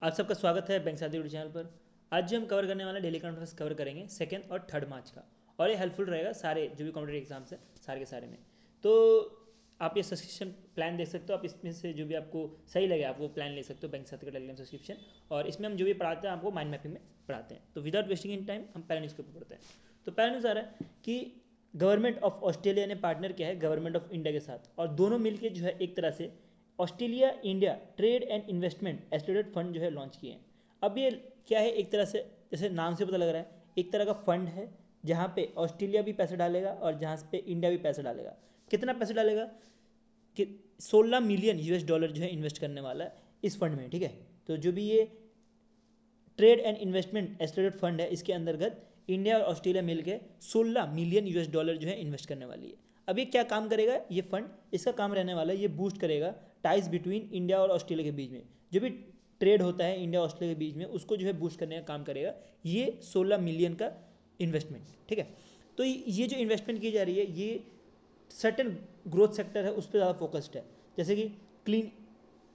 आप सबका स्वागत है बैंक साथी यूट्यूब चैनल पर। आज जो हम कवर करने वाले डेली करंट अफेयर्स कवर करेंगे 2 और 3 मार्च का। और ये हेल्पफुल रहेगा सारे जो भी कॉम्पिटेटिव एग्जाम्स हैं सारे के सारे में। तो आप ये सब्सक्रिप्शन प्लान देख सकते हो। आप इसमें से जो भी आपको सही लगे आप वो प्लान ले सकते हो, बैंक साथी का टेलीग्राम सब्सक्रिप्शन। और इसमें हम जो भी पढ़ाते हैं आपको माइंड मैपिंग में पढ़ाते हैं। तो विदाउट वेस्टिंग इन टाइम हम पहले न्यूज़ के ऊपर पढ़ते हैं। तो पहला न्यूज़ आ रहा है कि गवर्नमेंट ऑफ ऑस्ट्रेलिया ने पार्टनर किया है गवर्नमेंट ऑफ इंडिया के साथ, और दोनों मिलकर जो है एक तरह से Australia India trade and investment एस्टोरेट फंड जो है लॉन्च किए हैं। अब ये क्या है, एक तरह से जैसे नाम से पता लग रहा है एक तरह का फंड है जहाँ पे ऑस्ट्रेलिया भी पैसे डालेगा और जहाँ पे इंडिया भी पैसे डालेगा। कितना पैसे डालेगा कि 16 मिलियन US डॉलर जो है इन्वेस्ट करने वाला है इस फंड में। ठीक है, तो जो भी ये ट्रेड एंड इन्वेस्टमेंट एस्टोरेट फंड है इसके अंतर्गत इंडिया और ऑस्ट्रेलिया मिलकर 16 मिलियन US डॉलर जो है इन्वेस्ट करने वाली है। अब ये क्या काम करेगा ये फंड, इसका काम रहने वाला है ये बूस्ट करेगा टाइज बिटवीन इंडिया और ऑस्ट्रेलिया के बीच में। जो भी ट्रेड होता है इंडिया और ऑस्ट्रेलिया के बीच में उसको जो है बूस्ट करने का काम करेगा ये 16 मिलियन का इन्वेस्टमेंट। ठीक है, तो ये जो इन्वेस्टमेंट की जा रही है ये सर्टेन ग्रोथ सेक्टर है उस पर ज़्यादा फोकस्ड है, जैसे कि क्लीन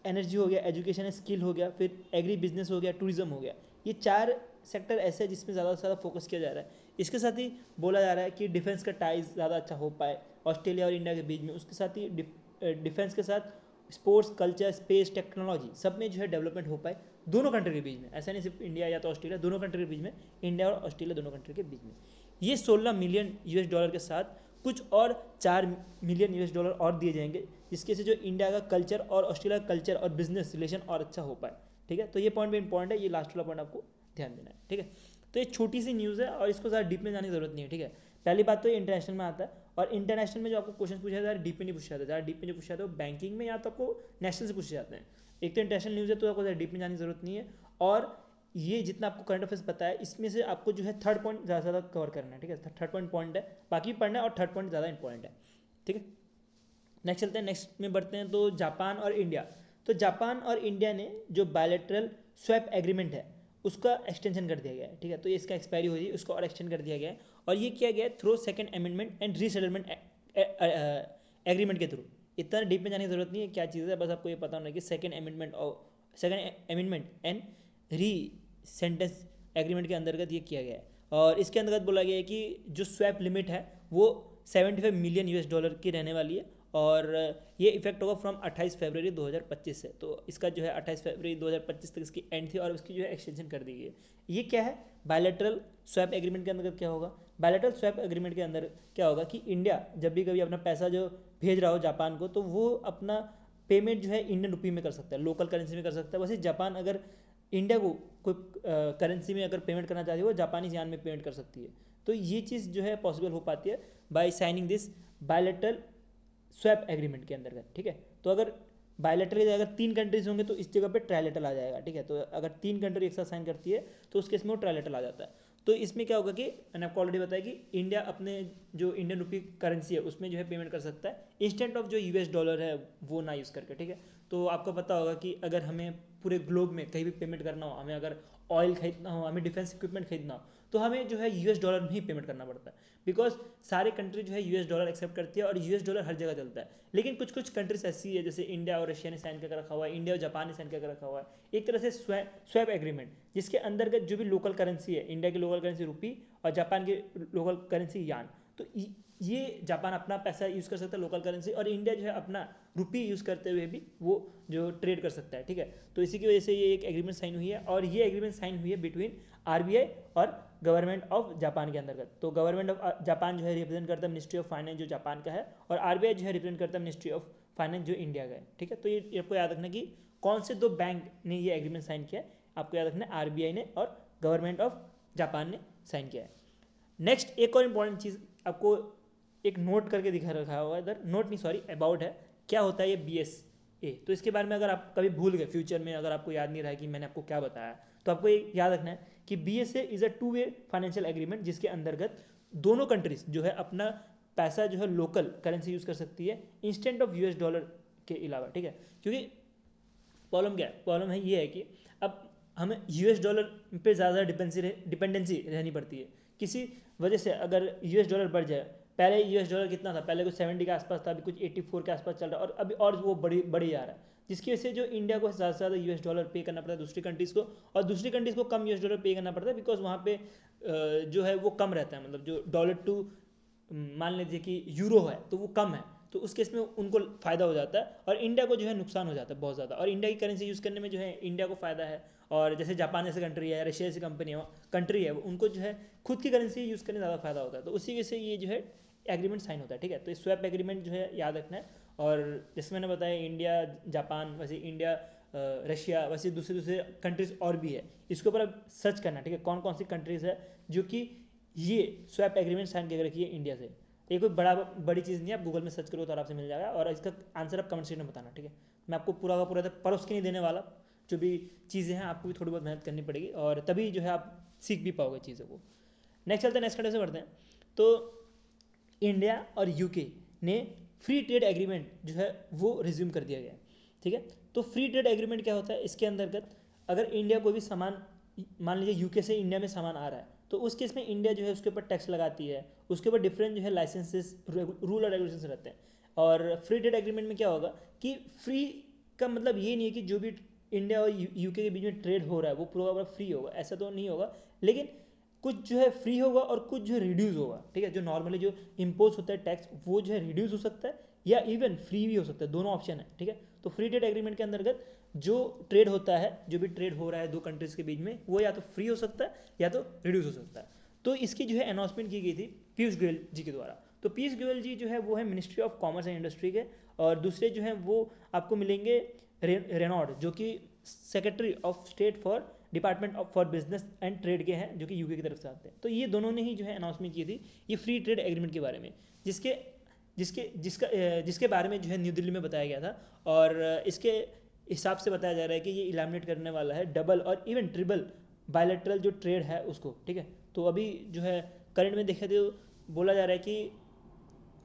एनर्जी हो गया, एजुकेशन स्किल हो गया, फिर एग्री बिजनेस हो गया, टूरिज्म हो गया। ये 4 सेक्टर ऐसे हैं जिसमें ज़्यादा से ज़्यादा फोकस किया जा रहा है। इसके साथ ही बोला जा रहा है कि डिफेंस का टाइज ज़्यादा अच्छा हो पाए ऑस्ट्रेलिया और इंडिया के बीच में। उसके साथ ही डिफेंस के साथ स्पोर्ट्स, कल्चर, स्पेस, टेक्नोलॉजी सब में जो है डेवलपमेंट हो पाए दोनों कंट्री के बीच में। ऐसा नहीं सिर्फ इंडिया या तो ऑस्ट्रेलिया, दोनों कंट्री के बीच में, इंडिया और ऑस्ट्रेलिया दोनों कंट्री के बीच में। ये 16 मिलियन US डॉलर के साथ कुछ और 4 मिलियन US डॉलर और दिए जाएंगे, जिसके से जो इंडिया का कल्चर और ऑस्ट्रेलिया का कल्चर और बिजनेस रिलेशन और अच्छा हो पाए। ठीक है, तो ये पॉइंट भी इंपॉर्टेंट है, ये लास्ट वाला पॉइंट आपको ध्यान देना है। ठीक है, तो ये छोटी सी न्यूज़ है और इसको ज़्यादा डीप में जाने की जरूरत नहीं है। ठीक है, पहली बात तो ये इंटरनेशनल में आता है, और इंटरनेशनल में जो आपको क्वेश्चन पूछा जाता है डीप में नहीं पूछा जाता है। ज़्यादा डीप में जो पूछा जाता है वो बैंकिंग में या तो आपको नेशनल से पूछे जाते हैं। एक तो इंटरनेशनल न्यूज़ है तो आपको ज़्यादा डीप में जाने की जरूरत नहीं है। और ये जितना आपको करंट अफेयर्स बताया इसमें से आपको जो है थर्ड पॉइंट ज़्यादा से ज़्यादा कवर करना है। ठीक है, थर्ड पॉइंट है, बाकी पढ़ना है और थर्ड पॉइंट ज़्यादा इंपॉर्टेंट है। ठीक है, नेक्स्ट चलते हैं, नेक्स्ट में बढ़ते हैं। तो जापान और इंडिया, तो जापान और इंडिया ने जो बायलैटरल स्वैप एग्रीमेंट है उसका एक्सटेंशन कर दिया गया है। ठीक है, तो ये इसका एक्सपायरी हो रही है, उसको और एक्सटेंड कर दिया गया है। और ये किया गया है through second amendment and resettlement agreement के थ्रू। इतना डीप में जाने की जरूरत नहीं है क्या चीज़ है, बस आपको ये पता होना कि second amendment and re sentence agreement के अंतर्गत ये किया गया है। और इसके अंतर्गत बोला गया है कि जो स्वैप लिमिट है वो 75 मिलियन US डॉलर की रहने वाली है। और ये इफेक्ट होगा फ्रॉम 28 फरवरी 2025 से। तो इसका जो है 28 फरवरी 2025 तक इसकी एंड थी और उसकी जो है एक्सटेंशन कर दी गई है। ये क्या है, बायलैटरल स्वैप एग्रीमेंट के अंदर क्या होगा, बायलैटरल स्वैप एग्रीमेंट के अंदर क्या होगा कि इंडिया जब भी कभी अपना पैसा जो भेज रहा हो जापान को तो वो अपना पेमेंट जो है इंडियन रुपी में कर सकता है, लोकल करेंसी में कर सकता है। वैसे जापान अगर इंडिया को कोई करेंसी में अगर पेमेंट करना चाहती है वो जापानी यान में पेमेंट कर सकती है। तो ये चीज़ जो है पॉसिबल हो पाती है by signing this bilateral swap agreement के अंतर्गत। ठीक है, तो अगर बायलैटरल की जगह अगर 3 कंट्रीज होंगे तो इस जगह पे ट्रायलेटरल आ जाएगा। ठीक है, तो अगर 3 कंट्री एक साथ साइन करती है तो उस केस में वो ट्रायलेटरल आ जाता है। तो इसमें क्या होगा कि मैंने आपको ऑलरेडी बताया कि इंडिया अपने जो इंडियन रुपी करेंसी है उसमें जो है पेमेंट कर सकता है इंस्टेंट ऑफ जो US डॉलर है वो ना यूज़ करके। ठीक है, तो आपको पता होगा कि अगर हमें पूरे ग्लोब में कहीं भी पेमेंट करना हो, हमें अगर ऑयल खरीदना हो, हमें डिफेंस इक्विपमेंट खरीदना हो, तो हमें जो है US डॉलर में ही पेमेंट करना पड़ता है। बिकॉज सारे कंट्री जो है US डॉलर एक्सेप्ट करती है और US डॉलर हर जगह चलता है। लेकिन कुछ कुछ कंट्रीज ऐसी है जैसे इंडिया और रशिया ने साइन करके रखा हुआ है, इंडिया और जापान ने साइन करके रखा हुआ है एक तरह से स्वैप एग्रीमेंट, जिसके अंतर्गत जो भी लोकल करेंसी है, इंडिया की लोकल करेंसी रुपी और जापान की लोकल करेंसी यान, तो ये जापान अपना पैसा यूज़ कर सकता है लोकल करेंसी, और इंडिया जो है अपना रुपी यूज़ करते हुए भी वो जो ट्रेड कर सकता है। ठीक है, तो इसी की वजह से ये एक एग्रीमेंट साइन हुई है, और ये एग्रीमेंट साइन हुई है बिटवीन RBI और गवर्नमेंट ऑफ जापान के अंतर्गत। तो गवर्नमेंट ऑफ जापान जो है रिप्रेजेंट करता है मिनिस्ट्री ऑफ फाइनेंस जो जापान का है, और RBI जो है रिप्रेजेंट करता है मिनिस्ट्री ऑफ फाइनेंस जो इंडिया का है। ठीक है, तो ये आपको याद रखना कि कौन से 2 बैंक ने ये एग्रीमेंट साइन किया है, आपको याद रखना है RBI ने और गवर्नमेंट ऑफ जापान ने साइन किया है। नेक्स्ट एक और इंपॉर्टेंट चीज़ आपको एक नोट करके दिखा रखा होगा इधर, नोट नहीं सॉरी अबाउट है, क्या होता है ये BSA। तो इसके बारे में अगर आप कभी भूल गए फ्यूचर में, अगर आपको याद नहीं रहा कि मैंने आपको क्या बताया, तो आपको ये याद रखना है कि BSA is a 2 way financial agreement, जिसके अंतर्गत दोनों कंट्रीज जो है अपना पैसा जो है लोकल करेंसी यूज़ कर सकती है इंस्टेंट ऑफ US डॉलर के अलावा। ठीक है, क्योंकि प्रॉब्लम क्या है, प्रॉब्लम है ये है कि अब हमें US डॉलर पे ज़्यादा डिपेंडेंसी रहनी पड़ती है किसी वजह से। अगर US डॉलर बढ़ जाए, पहले US डॉलर कितना था, पहले कुछ 70 के आसपास था, अभी कुछ 84 के आसपास चल रहा है, और अभी और वो बढ़ी बढ़ी जा रहा है। जिसकी वजह से जो इंडिया को ज़्यादा से ज़्यादा यूएस डॉलर पे करना पड़ता है दूसरी कंट्रीज़ को, और दूसरी कंट्रीज़ को कम यूएस डॉलर पे करना पड़ता है, बिकॉज वहाँ पे जो है वो कम रहता है, मतलब जो डॉलर टू मान लीजिए कि यूरो है तो वो कम है, तो उस केस में उनको फ़ायदा हो जाता है और इंडिया को जो है नुकसान हो जाता है बहुत ज़्यादा। और इंडिया की करेंसी यूज़ करने में जो है इंडिया को फ़ायदा है, और जैसे जापान जैसे कंट्री है, रशिया जैसी कंट्री है, उनको जो है खुद की करेंसी यूज़ करने ज़्यादा फ़ायदा होता है, तो उसी वजह से ये जो है एग्रीमेंट साइन होता है। ठीक है, तो स्वैप एग्रीमेंट जो है याद रखना है। और जैसे मैंने बताया इंडिया जापान, वैसे इंडिया रशिया, वैसे दूसरे दूसरे कंट्रीज़ और भी है, इसके ऊपर अब सर्च करना। ठीक है, कौन कौन सी कंट्रीज़ है जो कि ये स्वैप एग्रीमेंट साइन करके रखी है इंडिया से। ये कोई बड़ी चीज़ नहीं है, आप गूगल में सर्च करो तो आराम से मिल जाएगा, और इसका आंसर आप कमेंट सेक्शन में बताना। ठीक है, मैं आपको पूरा का पूरा परोस के नहीं देने वाला, जो भी चीज़ें हैं आपको भी थोड़ी बहुत मेहनत करनी पड़ेगी, और तभी जो है आप सीख भी पाओगे चीज़ों को। नेक्स्ट चलते हैं, नेक्स्ट कंट्री से बढ़ते हैं। तो इंडिया और यूके ने फ्री ट्रेड एग्रीमेंट जो है वो रिज्यूम कर दिया गया है। ठीक है, तो फ्री ट्रेड एग्रीमेंट क्या होता है, इसके अंतर्गत अगर इंडिया कोई भी सामान, मान लीजिए यूके से इंडिया में सामान आ रहा है, तो उस केस में इंडिया जो है उसके ऊपर टैक्स लगाती है, उसके ऊपर डिफरेंट जो है लाइसेंसेस, रूल और रेगुलेशन रहते हैं। और फ्री ट्रेड एग्रीमेंट में क्या होगा कि फ्री का मतलब ये नहीं है कि जो भी इंडिया और यूके के बीच में ट्रेड हो रहा है वो पूरा फ्री होगा, ऐसा तो नहीं होगा, लेकिन कुछ जो है फ्री होगा और कुछ जो है रिड्यूस होगा। ठीक है, जो नॉर्मली जो इम्पोज होता है टैक्स वो जो है रिड्यूस हो सकता है या इवन फ्री भी हो सकता है, दोनों ऑप्शन है। ठीक है, तो फ्री ट्रेड एग्रीमेंट के अंतर्गत जो ट्रेड होता है, जो भी ट्रेड हो रहा है दो कंट्रीज़ के बीच में, वो या तो फ्री हो सकता है या तो रिड्यूस हो सकता है। तो इसकी जो है अनाउंसमेंट की गई थी पीयूष गोयल जी के द्वारा। तो पीयूष गोयल जी जो है वो है ministry of commerce and industry के, और दूसरे जो हैं वो आपको मिलेंगे रेनॉल्ड, जो कि secretary of state for department of for business and trade के हैं, जो कि यूके की तरफ से आते हैं। तो ये दोनों ने ही जो है अनाउंसमेंट की थी ये फ्री ट्रेड एग्रीमेंट के बारे में, जिसके जिसके जिसका जिसके बारे में जो है न्यू दिल्ली में बताया गया था। और इसके हिसाब से बताया जा रहा है कि ये इलामिनेट करने वाला है डबल और इवन ट्रिपल बायलैटरल जो ट्रेड है उसको। ठीक है, तो अभी जो है करंट में देखे तो बोला जा रहा है कि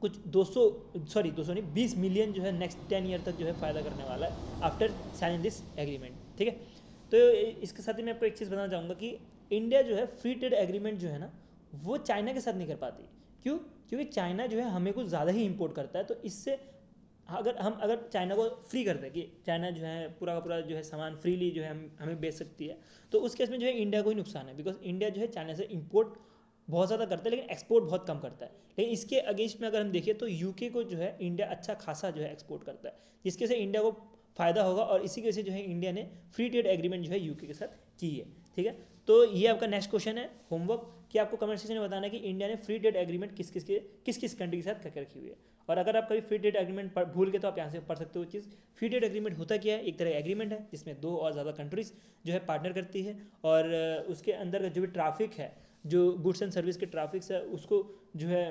कुछ 200 नहीं 20 मिलियन जो है नेक्स्ट 10 ईयर तक जो है फ़ायदा करने वाला है आफ्टर साइनिंग दिस एग्रीमेंट। ठीक है, तो इसके साथ ही मैं आपको एक चीज़ बताना चाहूँगा कि इंडिया जो है फ्री ट्रेड एग्रीमेंट जो है ना वो चाइना के साथ नहीं कर पाती। क्यों? क्योंकि चाइना जो है हमें कुछ ज़्यादा ही इंपोर्ट करता है, तो इससे अगर चाइना को फ्री कर दें कि चाइना जो है पूरा का पूरा जो है सामान फ्रीली जो है हमें बेच सकती है, तो उस केस में जो है इंडिया को ही नुकसान है, बिकॉज इंडिया जो है चाइना से इंपोर्ट बहुत ज़्यादा करता है लेकिन एक्सपोर्ट बहुत कम करता है। लेकिन इसके अगेंस्ट में अगर हम देखें तो यूके को जो है इंडिया अच्छा खासा जो है एक्सपोर्ट करता है, जिसके से इंडिया को फ़ायदा होगा, और इसी की वजह से जो है इंडिया ने फ्री ट्रेड एग्रीमेंट जो है यूके के साथ की है। ठीक है, तो ये आपका नेक्स्ट क्वेश्चन है होमवर्क, कि आपको कमेंट सेक्शन में बताना है कि इंडिया ने फ्री ट्रेड एग्रीमेंट किस किस कंट्री के साथ करके रखी हुई है। और अगर आप कभी फ्री ट्रेड एग्रीमेंट भूल गए तो आप यहाँ से पढ़ सकते हो चीज़। फ्री ट्रेड एग्रीमेंट होता क्या है, एक तरह एग्रीमेंट है जिसमें दो और ज़्यादा कंट्रीज जो है पार्टनर करती है, और उसके अंदर जो भी ट्रैफिक है, जो गुड्स एंड सर्विस के ट्रैफिक्स है, उसको जो है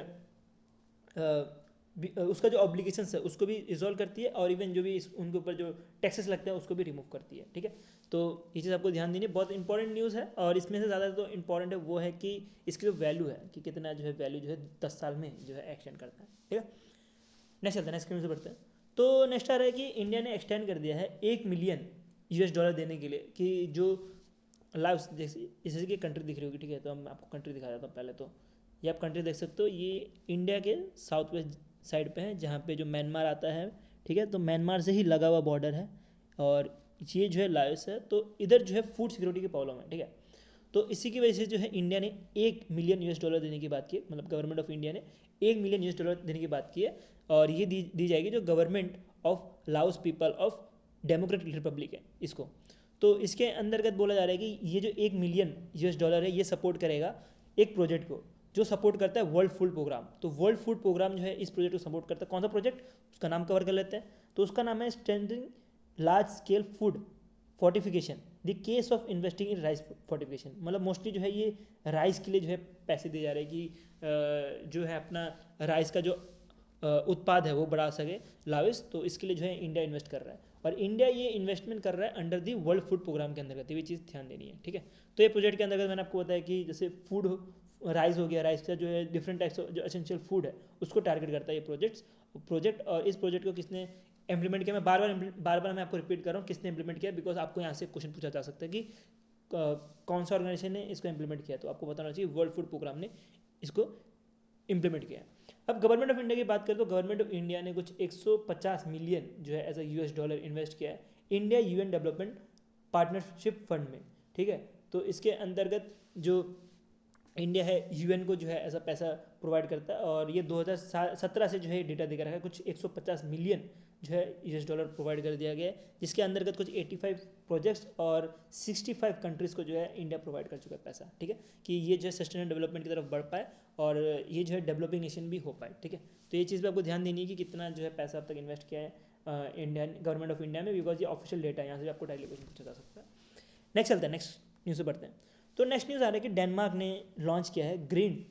उसका जो ऑब्लिगेशंस है उसको भी रिजॉल्व करती है, और इवन जो भी उनके ऊपर जो टैक्सेस लगते हैं उसको भी रिमूव करती है। ठीक है, तो ये चीज़ आपको ध्यान देनी है, बहुत इंपॉर्टेंट न्यूज़ है, और इसमें से ज़्यादा जो इंपॉर्टेंट है वो है कि इसकी जो वैल्यू है कि कितना जो है वैल्यू जो है 10 साल में जो है एक्सटेंड करता है। ठीक है, नेक्स्ट चलते हैं, नेक्स्ट से बढ़ते हैं। तो नेक्स्ट आ रहा है कि इंडिया ने एक्सटेंड कर दिया है $1 मिलियन देने के लिए, कि जो लाइव जैसे कि कंट्री दिख रही होगी। ठीक है, तो मैं आपको कंट्री दिखा देता हूँ पहले। तो ये आप कंट्री देख सकते हो, ये इंडिया के साउथ वेस्ट साइड पे है जहाँ पे जो म्यांमार आता है। ठीक है, तो म्यांमार से ही लगा हुआ बॉर्डर है, और ये जो है लाओस है, तो इधर जो है फूड सिक्योरिटी की प्रॉब्लम है। ठीक है, तो इसी की वजह से जो है इंडिया ने $1 मिलियन देने की बात की, मतलब गवर्नमेंट ऑफ इंडिया ने $1 मिलियन देने की बात की है, और ये दी जाएगी जो government of Laos people of democratic Republic है इसको। तो इसके अंतर्गत बोला जा रहा है कि ये जो $1 मिलियन है ये सपोर्ट करेगा एक प्रोजेक्ट को जो सपोर्ट करता है वर्ल्ड फूड प्रोग्राम। तो वर्ल्ड फूड प्रोग्राम जो है इस प्रोजेक्ट को सपोर्ट करता है। कौन सा प्रोजेक्ट, उसका नाम कवर कर लेते हैं। तो उसका नाम है strengthening large scale food fortification the case of investing in rice fortification. मतलब मोस्टली जो है ये राइस के लिए जो है पैसे दिए जा रहे हैं कि जो है अपना राइस का जो उत्पाद है वो बढ़ा सके लाओस। तो इसके लिए जो है इंडिया इन्वेस्ट कर रहा है, और इंडिया ये इन्वेस्टमेंट कर रहा है under the world food programme के अंतर्गत। ये चीज़ ध्यान देनी है। ठीक है, तो ये प्रोजेक्ट के अंतर्गत मैंने आपको बताया कि जैसे फूड राइस हो गया, राइस का जो है डिफरेंट टाइप्स जो एसेंशियल फूड है उसको टारगेट करता है ये प्रोजेक्ट। और इस प्रोजेक्ट को किसने इम्प्लीमेंट किया, मैं बार बार मैं आपको रिपीट कर रहा हूँ किसने इम्प्लीमेंट किया, बिकॉज आपको यहाँ से क्वेश्चन पूछा जा सकता है कि कौन सा ऑर्गेनाइजेशन ने इसको इम्प्लीमेंट किया। तो आपको बताना चाहिए वर्ल्ड फूड प्रोग्राम ने इसको इम्प्लीमेंट किया है। अब गवर्नमेंट ऑफ इंडिया की बात करें तो गवर्नमेंट ऑफ इंडिया ने कुछ 150 मिलियन जो है as a US dollar invest किया है India UN development partnership fund में, ठीक है। तो इसके अंतर्गत जो इंडिया है यूएन को जो है ऐसा पैसा प्रोवाइड करता है, और ये 2017 से जो है डेटा दिखा रखा है, कुछ 150 मिलियन जो है यूएस डॉलर प्रोवाइड कर दिया गया है, जिसके अंतर्गत कुछ 85 प्रोजेक्ट्स और 65 कंट्रीज़ को जो है इंडिया प्रोवाइड कर चुका है पैसा, ठीक है, कि ये जो है सस्टेनेबल डेवलपमेंट की तरफ बढ़ पाए और ये जो है डेवलपिंग नेशन भी हो पाए, ठीक है। तो ये चीज़ पे आपको ध्यान देनी है कि कितना जो है पैसा अब तक इन्वेस्ट किया है इंडियन गवर्नमेंट ऑफ इंडिया में, बिकॉज ये ऑफिशियल डेटा है, यहाँ से आपको डायरेक्टली क्वेश्चन पूछा जा सकता है। नेक्स्ट चलते हैं, नेक्स्ट न्यूज़ पे बढ़ते हैं। तो नेक्स्ट न्यूज़ आ रहा है कि डेनमार्क ने लॉन्च किया है ग्रीन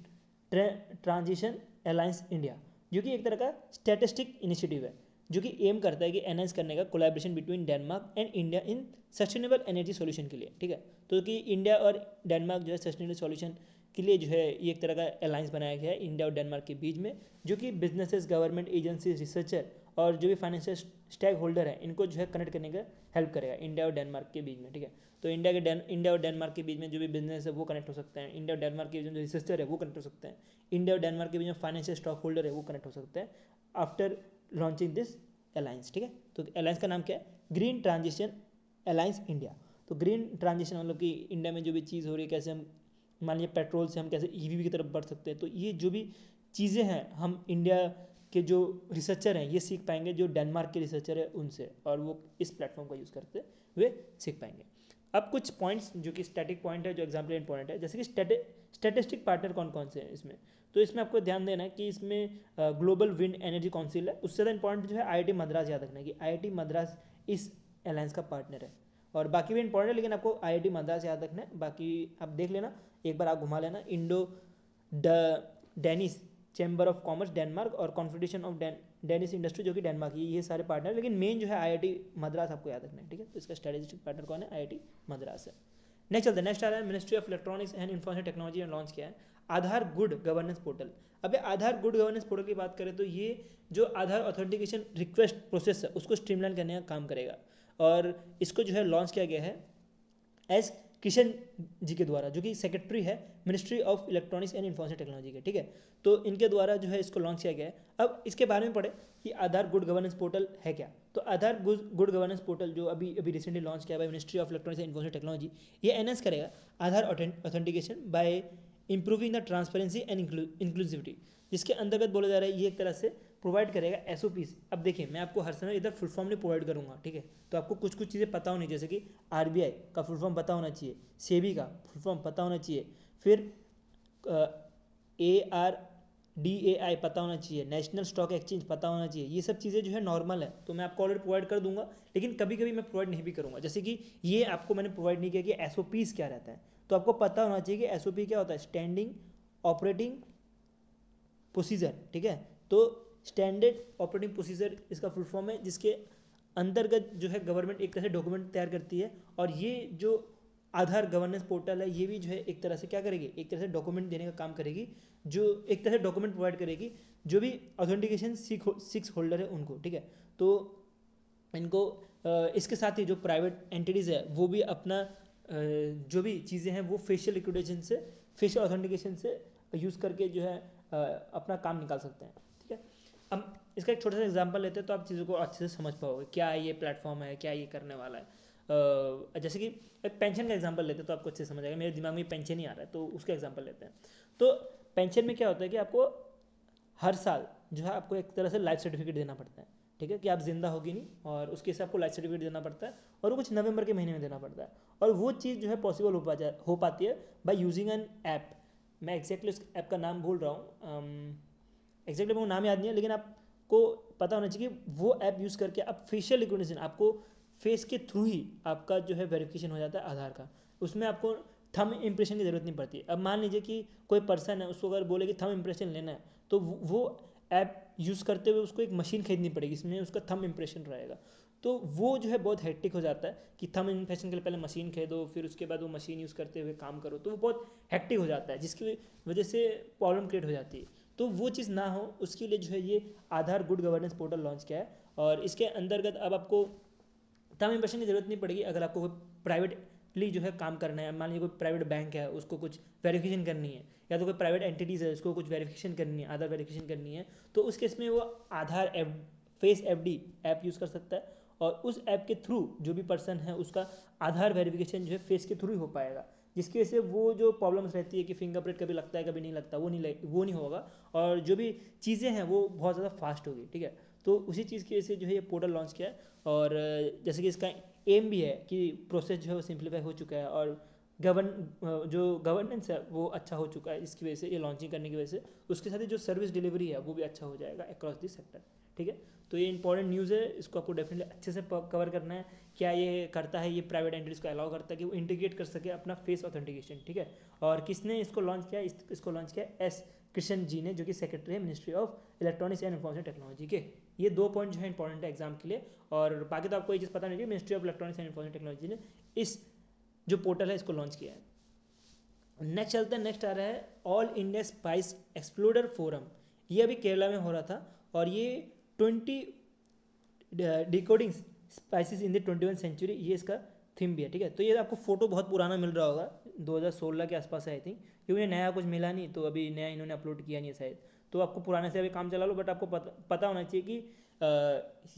ट्रांजिशन अलायंस इंडिया, जो कि एक तरह का स्टैटिस्टिक इनिशिएटिव है जो कि एम करता है कि एनहांस करने का collaboration between Denmark and India in sustainable energy solution के लिए, ठीक है। तो कि इंडिया और डेनमार्क जो है सस्टेनेबल सॉल्यूशन के लिए जो है ये एक तरह का अलायंस बनाया गया है इंडिया और डेनमार्क के बीच में, जो कि बिजनेसेस, गवर्नमेंट एजेंसीज, रिसर्चर और जो भी फाइनेंशियल स्टेक होल्डर है इनको जो है कनेक्ट करने का हेल्प करेगा इंडिया और डेनमार्क के बीच में, ठीक है। तो इंडिया और डेनमार्क के बीच में जो भी बिजनेस है वो कनेक्ट हो सकते हैं, इंडिया और डेनमार्क के बीच में जो रिसर्चर है वो कनेक्ट हो सकते हैं, इंडिया और डेनमार्क के बीच में फाइनेंशियल स्टॉक होल्डर है वो कनेक्ट हो सकते हैं आफ्टर लॉन्चिंग दिस अलायंस, ठीक है। तो अलायंस का नाम क्या है? Green transition alliance India. तो ग्रीन ट्रांजिशन मतलब कि इंडिया में जो भी चीज़ हो रही है, कैसे हम मान लीजिए पेट्रोल से हम कैसे ईवी की तरफ बढ़ सकते हैं, तो ये जो भी चीज़ें हैं हम इंडिया के जो रिसर्चर हैं ये सीख पाएंगे जो डेनमार्क के रिसर्चर है उनसे, और वो इस प्लेटफॉर्म का यूज़ करते हुए सीख पाएंगे। अब कुछ पॉइंट्स जो कि स्टैटिक पॉइंट है जो एग्जाम्पल इंपॉर्टेंट है, जैसे कि स्टैटिस्टिक पार्टनर कौन कौन से हैं इसमें। तो इसमें आपको ध्यान देना है कि इसमें ग्लोबल विंड एनर्जी काउंसिल है, उससे ज़्यादा इंपॉर्टेंट जो है आईआईटी मद्रास याद रखना है कि आईआईटी मद्रास इस अलायंस का पार्टनर है, और बाकी भी इंपॉर्टेंट है लेकिन आपको आईआईटी मद्रास याद रखना है, बाकी आप देख लेना, एक बार आप घुमा लेना। Indo Danish chamber of commerce Denmark और कॉन्फेडरेशन ऑफ डेनिश इंडस्ट्री जो कि डेनमार्क की, ये सारे पार्टनर, लेकिन मेन जो है आईआईटी मद्रास आपको याद रखना है, ठीक है। तो इसका स्ट्रेटेजिक पार्टनर कौन है? आईआईटी मद्रास है। नेक्स्ट चलते हैं, नेक्स्ट आ रहा है ministry of electronics and information technology ने लॉन्च किया है आधार गुड गवर्नेंस पोर्टल। अब आधार गुड गवर्नेंस पोर्टल की बात करें तो ये जो आधार ऑथेंटिकेशन रिक्वेस्ट प्रोसेस है उसको स्ट्रीमलाइन करने का काम करेगा, और इसको जो है लॉन्च किया गया है एस किशन जी के द्वारा, जो कि सेक्रेटरी है ministry of electronics and information technology के, ठीक है। तो इनके द्वारा जो है इसको लॉन्च किया गया है। अब इसके बारे में पढ़े कि आधार गुड गवर्नेंस पोर्टल है क्या। तो आधार गुड गवर्नेंस पोर्टल जो अभी अभी रिसेंटली लॉन्च किया है ministry of electronics and information technology, ये एनहांस करेगा Aadhaar authentication by improving the transparency and inclusivity, जिसके अंतर्गत बोला जा रहा है ये एक तरह से प्रोवाइड करेगा एसओपीस। अब देखिए मैं आपको हर समय इधर फुल फॉर्म नहीं प्रोवाइड करूंगा, ठीक है। तो आपको कुछ कुछ चीज़ें पता होनी, जैसे कि आरबीआई का फुल फॉर्म पता होना चाहिए, सेबी का फुल फॉर्म पता होना चाहिए, फिर ARDAI पता होना चाहिए, नेशनल स्टॉक एक्सचेंज पता होना चाहिए। ये सब चीज़ें जो है नॉर्मल है, तो मैं आपको ऑलरेडी प्रोवाइड कर दूंगा, लेकिन कभी कभी मैं प्रोवाइड नहीं भी करूंगा। जैसे कि ये आपको मैंने प्रोवाइड नहीं किया कि एसओपीस क्या रहता है, तो आपको पता होना चाहिए कि एसओपी क्या होता है, स्टैंडिंग ऑपरेटिंग प्रोसीजर, ठीक है। तो स्टैंडर्ड ऑपरेटिंग प्रोसीजर इसका फुल फॉर्म है, जिसके अंतर्गत जो है गवर्नमेंट एक तरह से डॉक्यूमेंट तैयार करती है, और ये जो आधार गवर्नेंस पोर्टल है ये भी जो है एक तरह से क्या करेगी, एक तरह से डॉक्यूमेंट देने का काम करेगी, जो एक तरह से डॉक्यूमेंट प्रोवाइड करेगी जो भी ऑथेंटिकेशन सिक्स होल्डर है उनको, ठीक है। तो इनको इसके साथ ही जो प्राइवेट एंटिटीज़ है वो भी अपना जो भी चीज़ें हैं वो फेशियल रिकग्निशन से, फेशियल ऑथेंटिकेशन से यूज़ करके जो है अपना काम निकाल सकते हैं, ठीक है। अब इसका एक छोटा सा एग्जांपल लेते हैं तो आप चीज़ों को अच्छे से समझ पाओगे क्या ये प्लेटफॉर्म है, क्या ये करने वाला है। जैसे कि एक पेंशन का एग्जांपल लेते हैं तो आपको अच्छे से समझ आएगा। मेरे दिमाग में पेंशन ही आ रहा है तो उसका एग्जांपल लेते हैं। तो पेंशन में क्या होता है कि आपको हर साल जो है आपको एक तरह से लाइफ सर्टिफिकेट देना पड़ता है, ठीक है, कि आप जिंदा होगी नहीं, और उसके हिसाब आपको लाइफ सर्टिफिकेट देना पड़ता है, और वो कुछ नवंबर के महीने में देना पड़ता है, और वो चीज़ जो है पॉसिबल हो पाती है बाय यूजिंग एन ऐप। मैं एग्जैक्टली उस ऐप का नाम भूल रहा हूँ, एग्जैक्टली मेरे को नाम याद नहीं है, लेकिन आपको पता होना चाहिए कि वो ऐप यूज़ करके आप फेशियल रिकग्निशन, आपको फेस के थ्रू ही आपका जो है वेरिफिकेशन हो जाता है आधार का। उसमें आपको थंब इम्प्रेशन की ज़रूरत नहीं पड़ती। अब मान लीजिए कि कोई पर्सन है, उसको अगर बोले कि थंब इम्प्रेशन लेना है, तो वो ऐप यूज़ करते हुए उसको एक मशीन खरीदनी पड़ेगी, इसमें उसका थंब इम्प्रेशन रहेगा। तो वो जो है बहुत हेक्टिक हो जाता है कि थंब इम्प्रेशन के लिए पहले मशीन खरीदो, फिर उसके बाद वो मशीन यूज़ करते हुए काम करो, तो वो बहुत हेक्टिक हो जाता है, जिसकी वजह से प्रॉब्लम क्रिएट हो जाती है। तो वो चीज़ ना हो उसके लिए जो है ये आधार गुड गवर्नेंस पोर्टल लॉन्च किया है, और इसके अंतर्गत अब आपको थंब इम्प्रेशन की ज़रूरत नहीं पड़ेगी। अगर आपको कोई प्राइवेट डायरेक्टली जो है काम करना है, मान लीजिए कोई प्राइवेट बैंक है उसको कुछ वेरिफिकेशन करनी है, या तो कोई प्राइवेट एंटिटीज़ है उसको कुछ वेरिफिकेशन करनी है, आधार वेरिफिकेशन करनी है, तो उस केस में वो Aadhaar app, face FD app use कर सकता है, और उस ऐप के थ्रू जो भी पर्सन है उसका आधार वेरिफिकेशन जो है फेस के थ्रू ही हो पाएगा, जिसकी वजह से वो जो प्रॉब्लम्स रहती है कि फिंगरप्रिंट कभी लगता है कभी नहीं लगता, वो नहीं होगा, और जो भी चीज़ें हैं वो बहुत ज़्यादा फास्ट होगी, ठीक है। तो उसी चीज़ की वजह से जो है ये पोर्टल लॉन्च किया है, और जैसे कि इसका एम भी है कि प्रोसेस जो है वो सिंप्लीफाई हो चुका है, और जो गवर्नेंस है वो अच्छा हो चुका है इसकी वजह से, ये लॉन्चिंग करने की वजह से। उसके साथ ही जो सर्विस डिलीवरी है वो भी अच्छा हो जाएगा अक्रॉस दी सेक्टर, ठीक है। तो ये इंपॉर्टेंट न्यूज़ है, इसको आपको डेफिनेटली अच्छे से कवर करना है। क्या ये करता है, ये प्राइवेट एंटिटीज़ को अलाउ करता है कि वो इंटीग्रेट कर सके अपना फेस ऑथेंटिकेशन, ठीक है। और किसने इसको लॉन्च किया, इसको लॉन्च किया एस कृष्ण जी ने, जो कि सेक्रेटरी है ministry of electronics and information technology के। ये 2 पॉइंट जो है इंपॉर्टेंट है एग्जाम के लिए, और बाकी तो आपको ये चीज़ पता नहीं है, ministry of electronics and information technology ने इस जो पोर्टल है इसको लॉन्च किया है। नेक्स्ट चलते हैं, नेक्स्ट आ रहा है all India spice explorer forum. ये अभी केरला में हो रहा था, और ये 20 decoding spices in the 21 century, ये इसका थीम भी है, ठीक है। तो ये आपको फोटो बहुत पुराना मिल रहा होगा, 2016 के आसपास है आई थिंक, क्योंकि नया कुछ मिला नहीं, तो अभी नया इन्होंने अपलोड किया नहीं है शायद, तो आपको पुराने से अभी काम चला लो, बट आपको पता होना चाहिए कि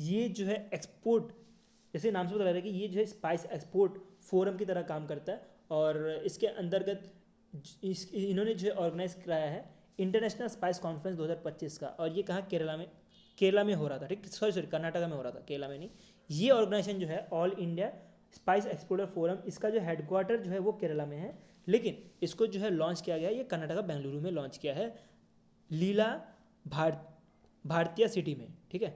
ये जो है एक्सपोर्ट, जैसे नाम से पता लग रहा है कि ये जो है स्पाइस एक्सपोर्ट फोरम की तरह काम करता है, और इसके अंतर्गत इन्होंने जो है ऑर्गेनाइज कराया है इंटरनेशनल स्पाइस कॉन्फ्रेंस 2025 का, और ये कहाँ, केरला में हो रहा था, ठीक, सॉरी कर्नाटका में हो रहा था, केरला में नहीं। ये ऑर्गेनाइजेशन जो है all India spice exporter forum, इसका जो हेडक्वार्टर जो है वो केरला में है, लेकिन इसको जो है लॉन्च किया गया, ये कर्नाटका बेंगलुरु में लॉन्च किया है, लीला भारतीय सिटी में, ठीक है।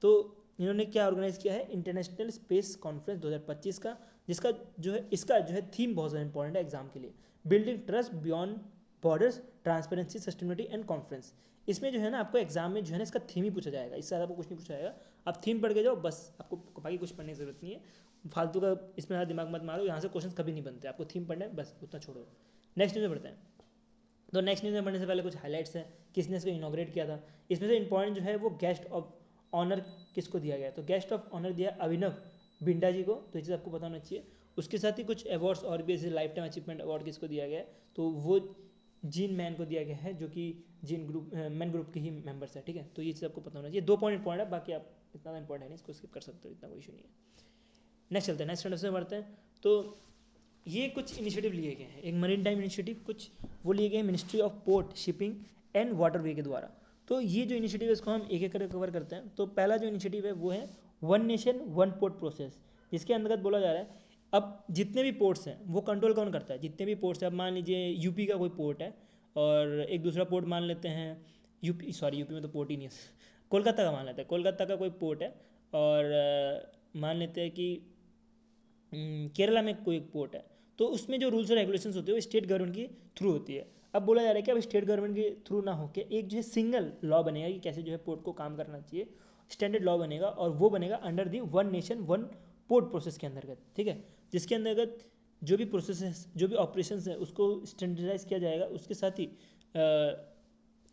तो इन्होंने क्या ऑर्गेनाइज किया है, इंटरनेशनल स्पेस कॉन्फ्रेंस 2025 का, जिसका जो है इसका जो है थीम बहुत ज़्यादा इंपॉर्टेंट है एग्जाम के लिए, building trust beyond borders, transparency, sustainability and conference. इसमें जो है ना आपको एग्जाम में जो है ना इसका थीम ही पूछा जाएगा, इससे ज़्यादा आपको कुछ नहीं पूछा जाएगा, आप थीम पढ़ के जाओ बस, आपको बाकी कुछ पढ़ने की जरूरत नहीं है, फालतू का इसमें ज़्यादा दिमाग मत मारो, यहाँ से क्वेश्चन कभी नहीं बनते, आपको थीम पढ़ना है बस, उतना छोड़ो। नेक्स्ट न्यूज़ में पढ़ते हैं। तो नेक्स्ट न्यूज़ में पढ़ने से पहले कुछ हाईलाइट्स हैं, किसने इसको इनॉग्रेट किया था। इसमें से इंपॉर्टेंट जो है वो गेस्ट ऑफ ऑनर किसको दिया गया, तो गेस्ट ऑफ ऑनर दिया अभिनव बिंडा जी को, तो ये चीज़ आपको पता होना चाहिए। उसके साथ ही कुछ अवार्ड्स और भी, जैसे लाइफ टाइम अचीवमेंट अवार्ड किसको दिया गया है, तो वो जीन मैन को दिया गया है, जो कि जीन ग्रुप मैन ग्रुप के ही मेंबर्स है, ठीक है। तो ये चीज़ आपको पता होना चाहिए, 2 पॉइंट इंपॉर्टेंट है, बाकी आप इतना इंपॉर्टेंट है नहीं, इसको स्किप कर सकते हो, इतना कोई इशू नहीं है। नेक्स्ट चलते हैं, नेक्स्ट स्टेटस में बढ़ते हैं। तो ये कुछ इनिशिएटिव लिए गए हैं, एक मरीन टाइम इनिशिएटिव, कुछ वो लिए गए हैं ministry of port shipping and waterway के द्वारा। तो ये जो इनिशिएटिव है इसको हम एक एक करके कवर करते हैं। तो पहला जो इनिशिएटिव है वो है one nation one port process, जिसके अंतर्गत बोला जा रहा है अब जितने भी पोर्ट्स हैं वो कंट्रोल कौन करता है, जितने भी पोर्ट्स हैं, अब मान लीजिए यूपी का कोई पोर्ट है, और एक दूसरा पोर्ट मान लेते हैं यूपी में तो पोर्ट ही नहीं है, कोलकाता का मान लेते हैं, कोलकाता का कोई पोर्ट है, और मान लेते हैं कि केरला में कोई एक पोर्ट है, तो उसमें जो रूल्स और रेगुलेशंस होते हैं वो स्टेट गवर्नमेंट के थ्रू होती है। अब बोला जा रहा है कि अब स्टेट गवर्नमेंट के थ्रू ना होकर एक जो है सिंगल लॉ बनेगा कि कैसे जो है पोर्ट को काम करना चाहिए, स्टैंडर्ड लॉ बनेगा, और वो बनेगा under the one nation one port process के अंतर्गत, ठीक है। जिसके अंतर्गत जो भी प्रोसेस है, जो भी ऑपरेशन है उसको स्टैंडर्डाइज किया जाएगा, उसके साथ ही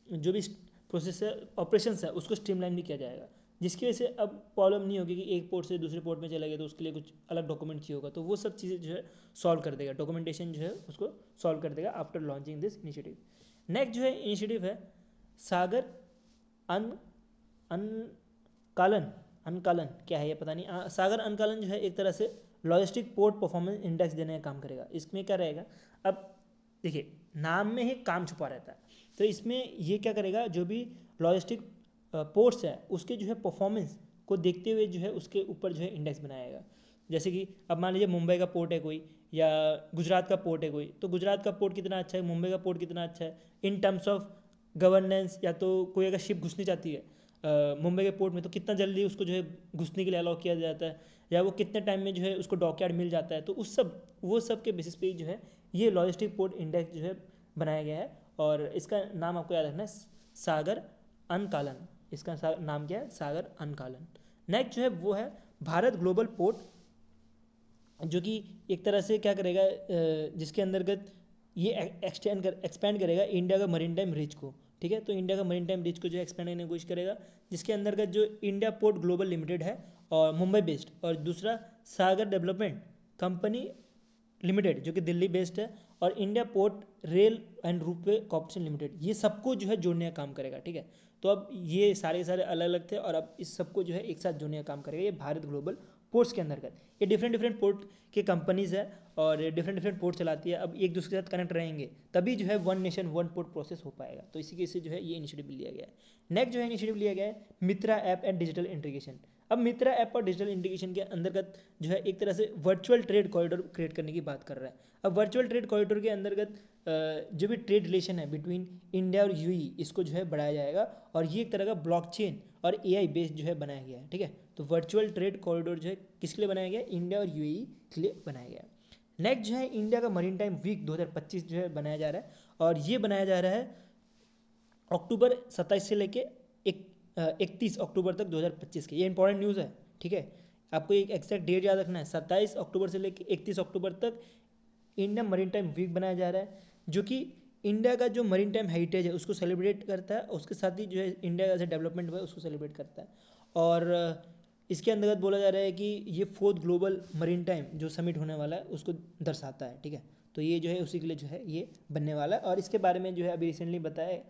जो भी प्रोसेस है, ऑपरेशन है, उसको स्ट्रीमलाइन भी किया जाएगा, जिसकी वजह से अब प्रॉब्लम नहीं होगी कि एक पोर्ट से दूसरे पोर्ट में चला गया तो उसके लिए कुछ अलग डॉक्यूमेंट चाहिए होगा, तो वो सब चीज़ें जो है सॉल्व कर देगा, डॉक्यूमेंटेशन जो है उसको सॉल्व कर देगा after launching this initiative. Next जो है इनिशिएटिव है सागर अनकालन, अनकालन क्या है ये पता नहीं, सागर अनकालन जो है एक तरह से लॉजिस्टिक पोर्ट परफॉर्मेंस इंडेक्स देने का काम करेगा। इसमें क्या रहेगा, अब देखिए नाम में ही काम छुपा रहता है, तो इसमें ये क्या करेगा, जो भी लॉजिस्टिक पोर्ट्स है उसके जो है परफॉर्मेंस को देखते हुए जो है उसके ऊपर जो है इंडेक्स बनाएगा। जैसे कि अब मान लीजिए मुंबई का पोर्ट है कोई, या गुजरात का पोर्ट है कोई, तो गुजरात का पोर्ट कितना अच्छा है, मुंबई का पोर्ट कितना अच्छा है इन टर्म्स ऑफ गवर्नेंस, या तो कोई अगर शिप घुसनी चाहती है मुंबई के पोर्ट में तो कितना जल्दी उसको जो है घुसने के लिए अलाउ किया जाता है, या वो कितने टाइम में जो है उसको डॉकयार्ड मिल जाता है, तो वो सब के बेसिस पे जो है ये लॉजिस्टिक पोर्ट इंडेक्स जो है बनाया गया है, और इसका नाम आपको याद रखना है सागर अनकालन, इसका नाम क्या है, सागर अनकालन। नेक्स्ट जो है वो है भारत ग्लोबल पोर्ट, जो कि एक तरह से क्या करेगा, जिसके अंतर्गत ये एक्सपेंड करेगा इंडिया का मरीन टाइम रीच को, ठीक है। तो इंडिया का मरीन टाइम रीच को जो एक्सपेंड करने की कोशिश करेगा, जिसके अंतर्गत जो इंडिया पोर्ट ग्लोबल लिमिटेड है और मुंबई बेस्ड, और दूसरा सागर डेवलपमेंट कंपनी लिमिटेड जो कि दिल्ली बेस्ड है, और India port rail and ropeway corporation limited, ये सबको जो है जोड़ने का काम करेगा। ठीक है, तो अब ये सारे के सारे अलग अलग थे और अब इस सबको जो है एक साथ जोड़ने का काम करेगा ये भारत ग्लोबल पोर्ट्स के अंतर्गत। ये डिफरेंट डिफरेंट पोर्ट के कंपनीज है और डिफरेंट डिफरेंट पोर्ट चलाती है। अब एक दूसरे के साथ कनेक्ट रहेंगे तभी जो है one nation one port process हो पाएगा। तो इसी के से जो है ये इनिशिएटिव लिया गया है। नेक्स्ट जो है इनिशिएटिव लिया गया है मित्रा ऐप एंड डिजिटल इंटीग्रेशन। अब मित्रा ऐप और डिजिटल इंटीग्रेशन के अंतर्गत जो है एक तरह से वर्चुअल ट्रेड कॉरिडोर क्रिएट करने की बात कर रहा है। अब वर्चुअल ट्रेड कॉरिडोर के अंतर्गत जो भी ट्रेड रिलेशन है बिटवीन इंडिया और यूएई इसको जो है बढ़ाया जाएगा और ये एक तरह का ब्लॉकचेन और एआई बेस्ड जो है बनाया गया है। ठीक है, तो वर्चुअल ट्रेड कॉरिडोर जो है किसके लिए बनाया गया है? इंडिया और यूएई के लिए बनाया गया है। नेक्स्ट जो है इंडिया का मरीन टाइम वीक 2025 जो है बनाया जा रहा है और ये बनाया जा रहा है अक्टूबर 27 से लेके 31 अक्टूबर तक 2025 के। ये इंपॉर्टेंट न्यूज़ है। ठीक है, आपको एक एक्जैक्ट डेट याद रखना है, 27 अक्टूबर से लेके 31 अक्टूबर तक इंडिया मरीन टाइम वीक बनाया जा रहा है, जो कि इंडिया का जो मरीन टाइम हेरिटेज है उसको सेलिब्रेट करता है, उसके साथ ही जो है इंडिया का जो डेवलपमेंट हुआ है उसको सेलिब्रेट करता है। और इसके अंतर्गत बोला जा रहा है कि ये 4th ग्लोबल मरीन टाइम जो समिट होने वाला है उसको दर्शाता है। ठीक है, तो ये जो है उसी के लिए जो है ये बनने वाला है और इसके बारे में जो है अभी रिसेंटली बताया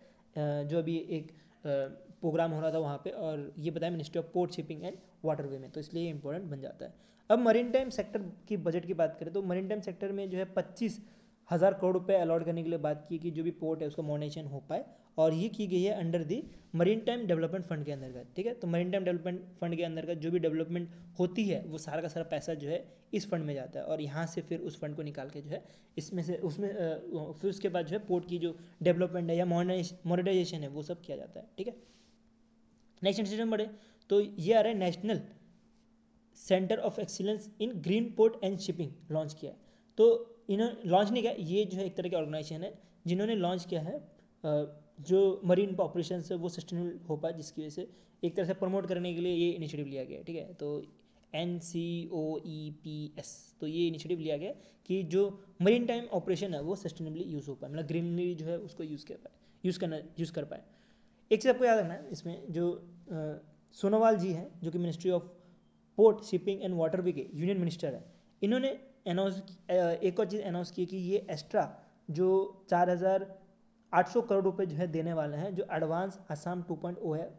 जो अभी एक प्रोग्राम हो रहा था वहाँ पे, और ये बताया ministry of port shipping and waterway में, तो इसलिए ये इंपॉर्टेंट बन जाता है। अब मरीन टाइम सेक्टर की बजट की बात करें तो मरीन टाइम सेक्टर में जो है 25,000 करोड़ रुपए अलॉट करने के लिए बात की कि जो भी पोर्ट है उसका मॉडर्नाइजेशन हो पाए, और ये की गई है अंडर दी मरीन टाइम डेवलपमेंट फंड के अंतर्गत। ठीक है, तो मरीन टाइम डेवलपमेंट फंड के अंतर्गत जो भी डेवलपमेंट होती है वो सारा का सारा पैसा जो है इस फंड में जाता है और यहाँ से फिर उस फंड को निकाल के जो है इसमें से उसमें फिर उसके बाद जो है पोर्ट की जो डेवलपमेंट है या मॉडर्नाइजेशन है वो सब किया जाता है। ठीक है, नेक्स्ट इंस्टीट्यूट बढ़े तो ये आ रहा है national centre of excellence in green port and shipping launch किया है। तो इन्होंने लॉन्च नहीं किया, ये जो है एक तरह की ऑर्गेनाइजेशन है जिन्होंने लॉन्च किया है जो मरीन ऑपरेशन है वो सस्टेनेबल हो पाए, जिसकी वजह से एक तरह से प्रमोट करने के लिए ये इनिशिएटिव लिया गया है। ठीक है, तो NCOEPS, तो ये इनिशिएटिव लिया गया कि जो मरीन टाइम ऑपरेशन है वो सस्टेनेबली यूज़ हो पाए, मतलब ग्रीनरी जो है उसको यूज़ कर पाए। एक चीज़ आपको याद रखना है इसमें, जो सोनोवाल जी हैं जो कि ministry of port shipping and waterway के यूनियन मिनिस्टर है, इन्होंने एक और चीज़ अनाउंस की कि ये एक्स्ट्रा जो 4,800 करोड़ रुपए जो है देने वाले हैं जो एडवांस आसाम 2.0 है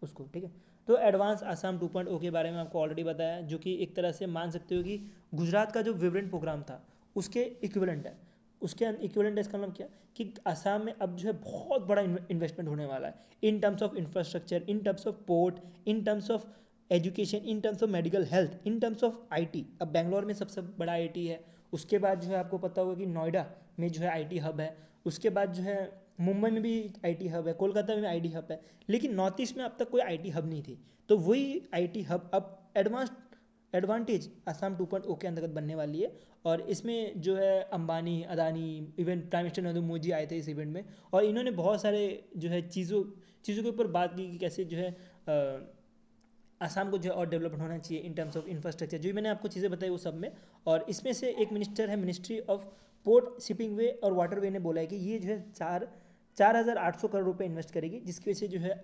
उसको। ठीक है, तो एडवांस आसाम 2.0 के बारे में आपको ऑलरेडी बताया, जो कि एक तरह से मान सकते हो कि गुजरात का जो विब्रेंट प्रोग्राम था उसके इक्विवेलेंट है। उसके इक्विवेलेंट है, इसका मतलब क्या कि आसाम में अब जो है बहुत बड़ा इन्वेस्टमेंट होने वाला है in terms of infrastructure, in terms of port, in terms of education, in terms of medical health, in terms of IT. अब बेंगलोर में सबसे बड़ा आईटी है, उसके बाद जो है आपको पता होगा कि नोएडा में जो है आईटी हब है, उसके बाद जो है मुंबई में भी आईटी हब है, कोलकाता में आईटी हब है, लेकिन नॉर्थ ईस्ट में अब तक कोई आईटी हब नहीं थी। तो वही आईटी हब अब एडवांटेज आसाम 2.0 के अंतर्गत बनने वाली है। और इसमें जो है Ambani, Adani, even prime minister Narendra Modi आए थे इस इवेंट में, और इन्होंने बहुत सारे जो है चीज़ों के ऊपर बात की कि कैसे जो है आसाम को जो है और डेवलपमेंट होना चाहिए इन टर्म्स ऑफ इंफ्रास्ट्रक्चर, जो भी मैंने आपको चीज़ें बताई वो सब में। और इसमें से एक मिनिस्टर है मिनिस्ट्री ऑफ पोर्ट शिपिंग वे और वाटरवे ने बोला है कि ये जो है 4,800 करोड़ रुपए इन्वेस्ट करेगी, जिसकी वजह से जो है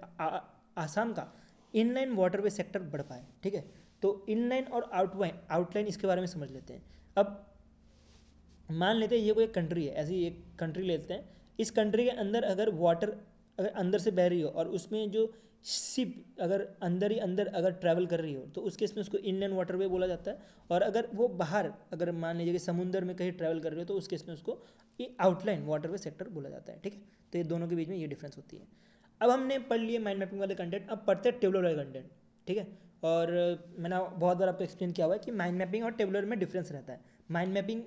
आसाम का इनलाइन वाटरवे सेक्टर बढ़ पाए। ठीक है, तो इनलाइन और आउटलाइन इसके बारे में समझ लेते हैं। अब मान लेते हैं ये कोई एक कंट्री है, ऐसी एक कंट्री लेते हैं, इस कंट्री के अंदर अगर वाटर अगर अंदर से बह रही हो और उसमें जो शिप अगर अंदर ही अंदर अगर ट्रैवल कर रही हो तो उस केस में उसको इनलैंड वाटरवे बोला जाता है। और अगर वो बाहर अगर मान लीजिए कि समुद्र में कहीं ट्रैवल कर रही हो तो उस केस में उसको ये आउटलाइन वाटरवे सेक्टर बोला जाता है। ठीक है, तो ये दोनों के बीच में ये डिफरेंस होती है। अब हमने पढ़ लिए माइंड मैपिंग वाले कंटेंट, अब पढ़ते हैं टेबलर वाले कंटेंट। ठीक है, और मैंने बहुत बार आपको एक्सप्लेन किया हुआ है कि माइंड मैपिंग और टेबलर में डिफरेंस रहता है। माइंड मैपिंग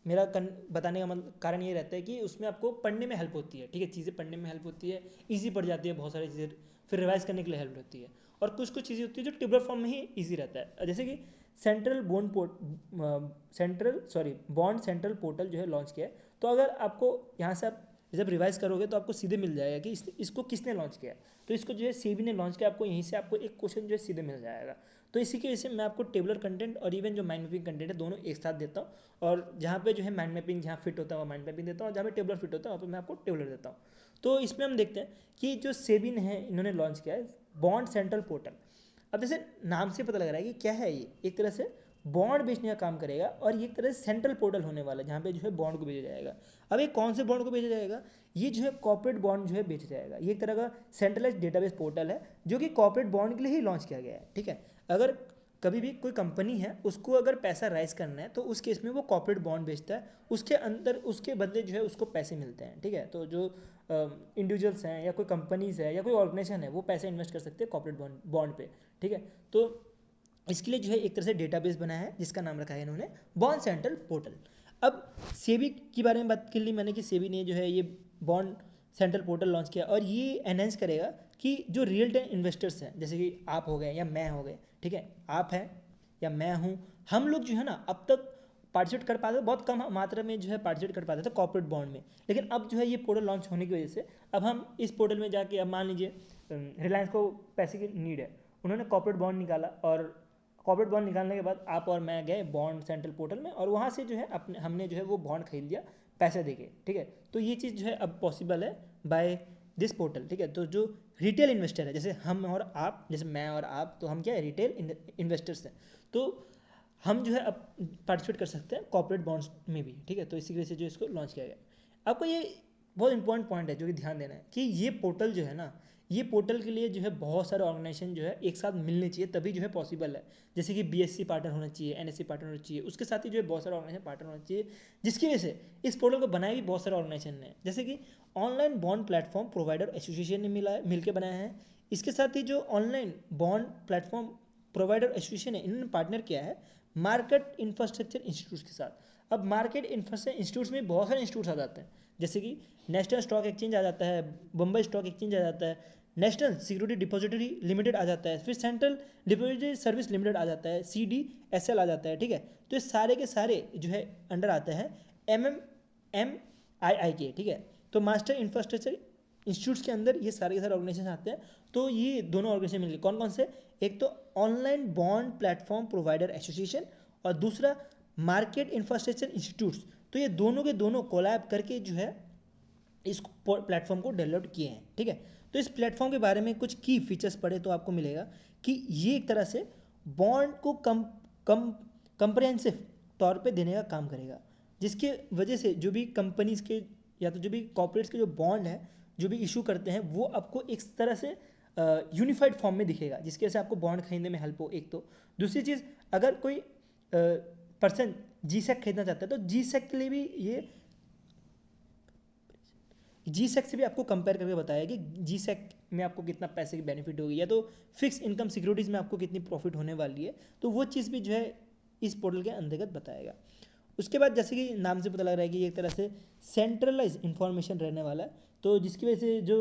मेरा बताने का मतलब कारण ये रहता है कि उसमें आपको पढ़ने में हेल्प होती है। ठीक है, चीज़ें पढ़ने में हेल्प होती है, ईजी पड़ जाती है बहुत सारी चीज़ें, फिर रिवाइज करने के लिए हेल्प होती है। और कुछ कुछ चीज़ें होती है जो टेबलर फॉर्म में ही ईजी रहता है, जैसे कि बॉन्ड सेंट्रल पोर्टल जो है लॉन्च किया है। तो अगर आपको यहाँ से आप जब रिवाइज करोगे तो आपको सीधे मिल जाएगा कि इसको किसने लॉन्च किया है। तो इसको जो है सेबी ने लॉन्च किया, आपको यहीं से आपको एक क्वेश्चन जो है सीधे मिल जाएगा। तो इसी की वजह से मैं आपको टेबलर कंटेंट और इवन जो माइंड मैपिंग कंटेंट है दोनों एक साथ देता हूँ, और जहाँ पे जो है माइंड मैपिंग जहाँ फिट होता है वहाँ माइंड मैपिंग देता हूँ, जहाँ पे टेबलर फिट होता है वहाँ पे मैं आपको टेबलर देता हूँ। तो इसमें हम देखते हैं कि जो सेबी ने है इन्होंने लॉन्च किया है बॉन्ड सेंट्रल पोर्टल। अब जैसे नाम से पता लग रहा है कि क्या है ये, एक तरह से बॉन्ड बेचने का काम करेगा और ये एक तरह से सेंट्रल पोर्टल होने वाला है जहाँ पे जो है बॉन्ड को बेचा जाएगा। अब ये कौन से बॉन्ड को बेचा जाएगा, ये जो है कॉर्पोरेट बॉन्ड जो है बेचा जाएगा। ये एक तरह का सेंट्रलाइज डेटाबेस पोर्टल है जो कि कॉर्पोरेट बॉन्ड के लिए ही लॉन्च किया गया है, ठीक है। अगर कभी भी कोई कंपनी है उसको अगर पैसा राइज करना है तो उस केस में वो कॉर्पोरेट बॉन्ड बेचता है, उसके अंदर उसके बदले जो है उसको पैसे मिलते हैं, ठीक है। तो जो इंडिविजुअल्स हैं या कोई कंपनीज है या कोई ऑर्गेनाइजेशन है वो पैसे इन्वेस्ट कर सकते हैं कॉर्पोरेट बॉन्ड पे, ठीक है। तो इसके लिए जो है एक तरह से डेटाबेस बनाया है जिसका नाम रखा है इन्होंने बॉन्ड सेंट्रल पोर्टल। अब सेबी के बारे में बात कर ली मैंने कि सेबी ने जो है ये बॉन्ड सेंट्रल पोर्टल लॉन्च किया और ये एनहेंस करेगा कि जो रियल टाइम इन्वेस्टर्स हैं जैसे कि आप हो गए या मैं हो गए, ठीक है, आप हैं या मैं हूँ, हम लोग जो है ना अब तक पार्टिसिपेट कर पाते थे, बहुत कम मात्रा में जो है पार्टिसिपेट कर पाते थे कॉर्पोरेट बॉन्ड में। लेकिन अब जो है ये पोर्टल लॉन्च होने की वजह से अब हम इस पोर्टल में जाके, अब मान लीजिए रिलायंस को पैसे की नीड है, उन्होंने कॉर्पोरेट बॉन्ड निकाला और कॉर्पोरेट बॉन्ड निकालने के बाद आप और मैं गए बॉन्ड सेंट्रल पोर्टल में और वहाँ से जो है अपने हमने जो है वो बॉन्ड खरीद लिया पैसे देके, ठीक है। तो ये चीज़ जो है अब पॉसिबल है बाय दिस पोर्टल, ठीक है। तो जो रिटेल इन्वेस्टर है जैसे हम और आप, जैसे मैं और आप, तो हम क्या है रिटेल इन्वेस्टर्स हैं, तो हम जो है अब पार्टिसिपेट कर सकते हैं कॉर्पोरेट बॉन्ड्स में भी, ठीक है। तो इसी वजह से जो इसको लॉन्च किया गया। आपको ये बहुत इंपॉर्टेंट पॉइंट है जो कि ध्यान देना है कि ये पोर्टल जो है ना, ये पोर्टल के लिए जो है बहुत सारे ऑर्गेनाइजेशन जो है एक साथ मिलने चाहिए तभी जो है पॉसिबल है। जैसे कि बीएससी पार्टनर होना चाहिए, एनएससी पार्टनर होना चाहिए, उसके साथ ही जो है बहुत सारे ऑर्गेनाइजेशन पार्टनर होना चाहिए, जिसकी वजह से इस पोर्टल को बनाए भी बहुत सारे ऑर्गेनाइजेशन ने, जैसे कि online bond platform provider association ने मिलकर बनाया है। इसके साथ ही जो online bond platform provider association है इन्होंने पार्टनर किया है मार्केट इंफ्रास्ट्रक्चर इंस्टीट्यूट के साथ। अब मार्केट इंफ्रास्ट्रक्चर इंस्टीट्यूट्स में बहुत सारे इंस्टीट्यूट्स आ जाते हैं, जैसे कि नेशनल स्टॉक एक्सचेंज आ जाता है, बम्बई स्टॉक एक्सचेंज आ जाता है, नेशनल सिक्योरिटी डिपॉजिटरी लिमिटेड आ जाता है, फिर सेंट्रल डिपॉजिटरी सर्विस लिमिटेड आ जाता है, CDSL आ जाता है, ठीक है। तो ये सारे के सारे जो है अंडर आते हैं MMMII के, ठीक है। तो मास्टर इंफ्रास्ट्रक्चर इंस्टीट्यूट्स के अंदर ये सारे के सारे ऑर्गेनाइजेशन आते हैं। तो ये दोनों ऑर्गेनाइजेशन मिलकर कौन कौन से, एक तो online bond platform provider association और दूसरा मार्केट इंफ्रास्ट्रक्चर इंस्टीट्यूट्स। तो ये दोनों के दोनों कोलैब करके जो है इस प्लेटफॉर्म को डेवलप किए हैं, ठीक है। तो इस प्लेटफॉर्म के बारे में कुछ की फीचर्स पढ़े तो आपको मिलेगा कि ये एक तरह से बॉन्ड को कंप्रहेंसिव तौर पे देने का काम करेगा, जिसके वजह से जो भी कंपनीज के या तो जो भी कॉर्पोरेट्स के जो बॉन्ड है जो भी इशू करते हैं वो आपको एक तरह से यूनिफाइड फॉर्म में दिखेगा, जिसकी वजह से आपको बॉन्ड खरीदने में हेल्प हो। एक तो दूसरी चीज़, अगर कोई पर्सन GSEC खरीदना चाहता है तो GSEC के लिए भी ये GSEC से भी आपको कंपेयर करके बताया कि GSEC में आपको कितना पैसे की बेनिफिट होगी या तो फिक्स इनकम सिक्योरिटीज़ में आपको कितनी प्रॉफिट होने वाली है, तो वो चीज़ भी जो है इस पोर्टल के अंतर्गत बताएगा। उसके बाद जैसे कि नाम से पता लग रहा है कि एक तरह से सेंट्रलाइज इंफॉर्मेशन रहने वाला है, तो जिसकी वजह से जो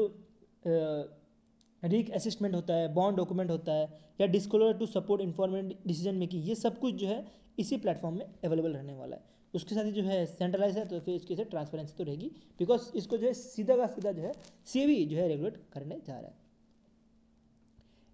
रिक असिस्टमेंट होता है, बॉन्ड डॉक्यूमेंट होता है या disclosure to support informed decision making, ये सब कुछ जो है इसी प्लेटफॉर्म में अवेलेबल रहने वाला है। उसके साथ ही जो है सेंट्रलाइज है तो फिर इसकी से ट्रांसपेरेंसी तो रहेगी, बिकॉज इसको जो है सीधा का सीधा जो है सेबी जो है रेगुलेट करने जा रहा है।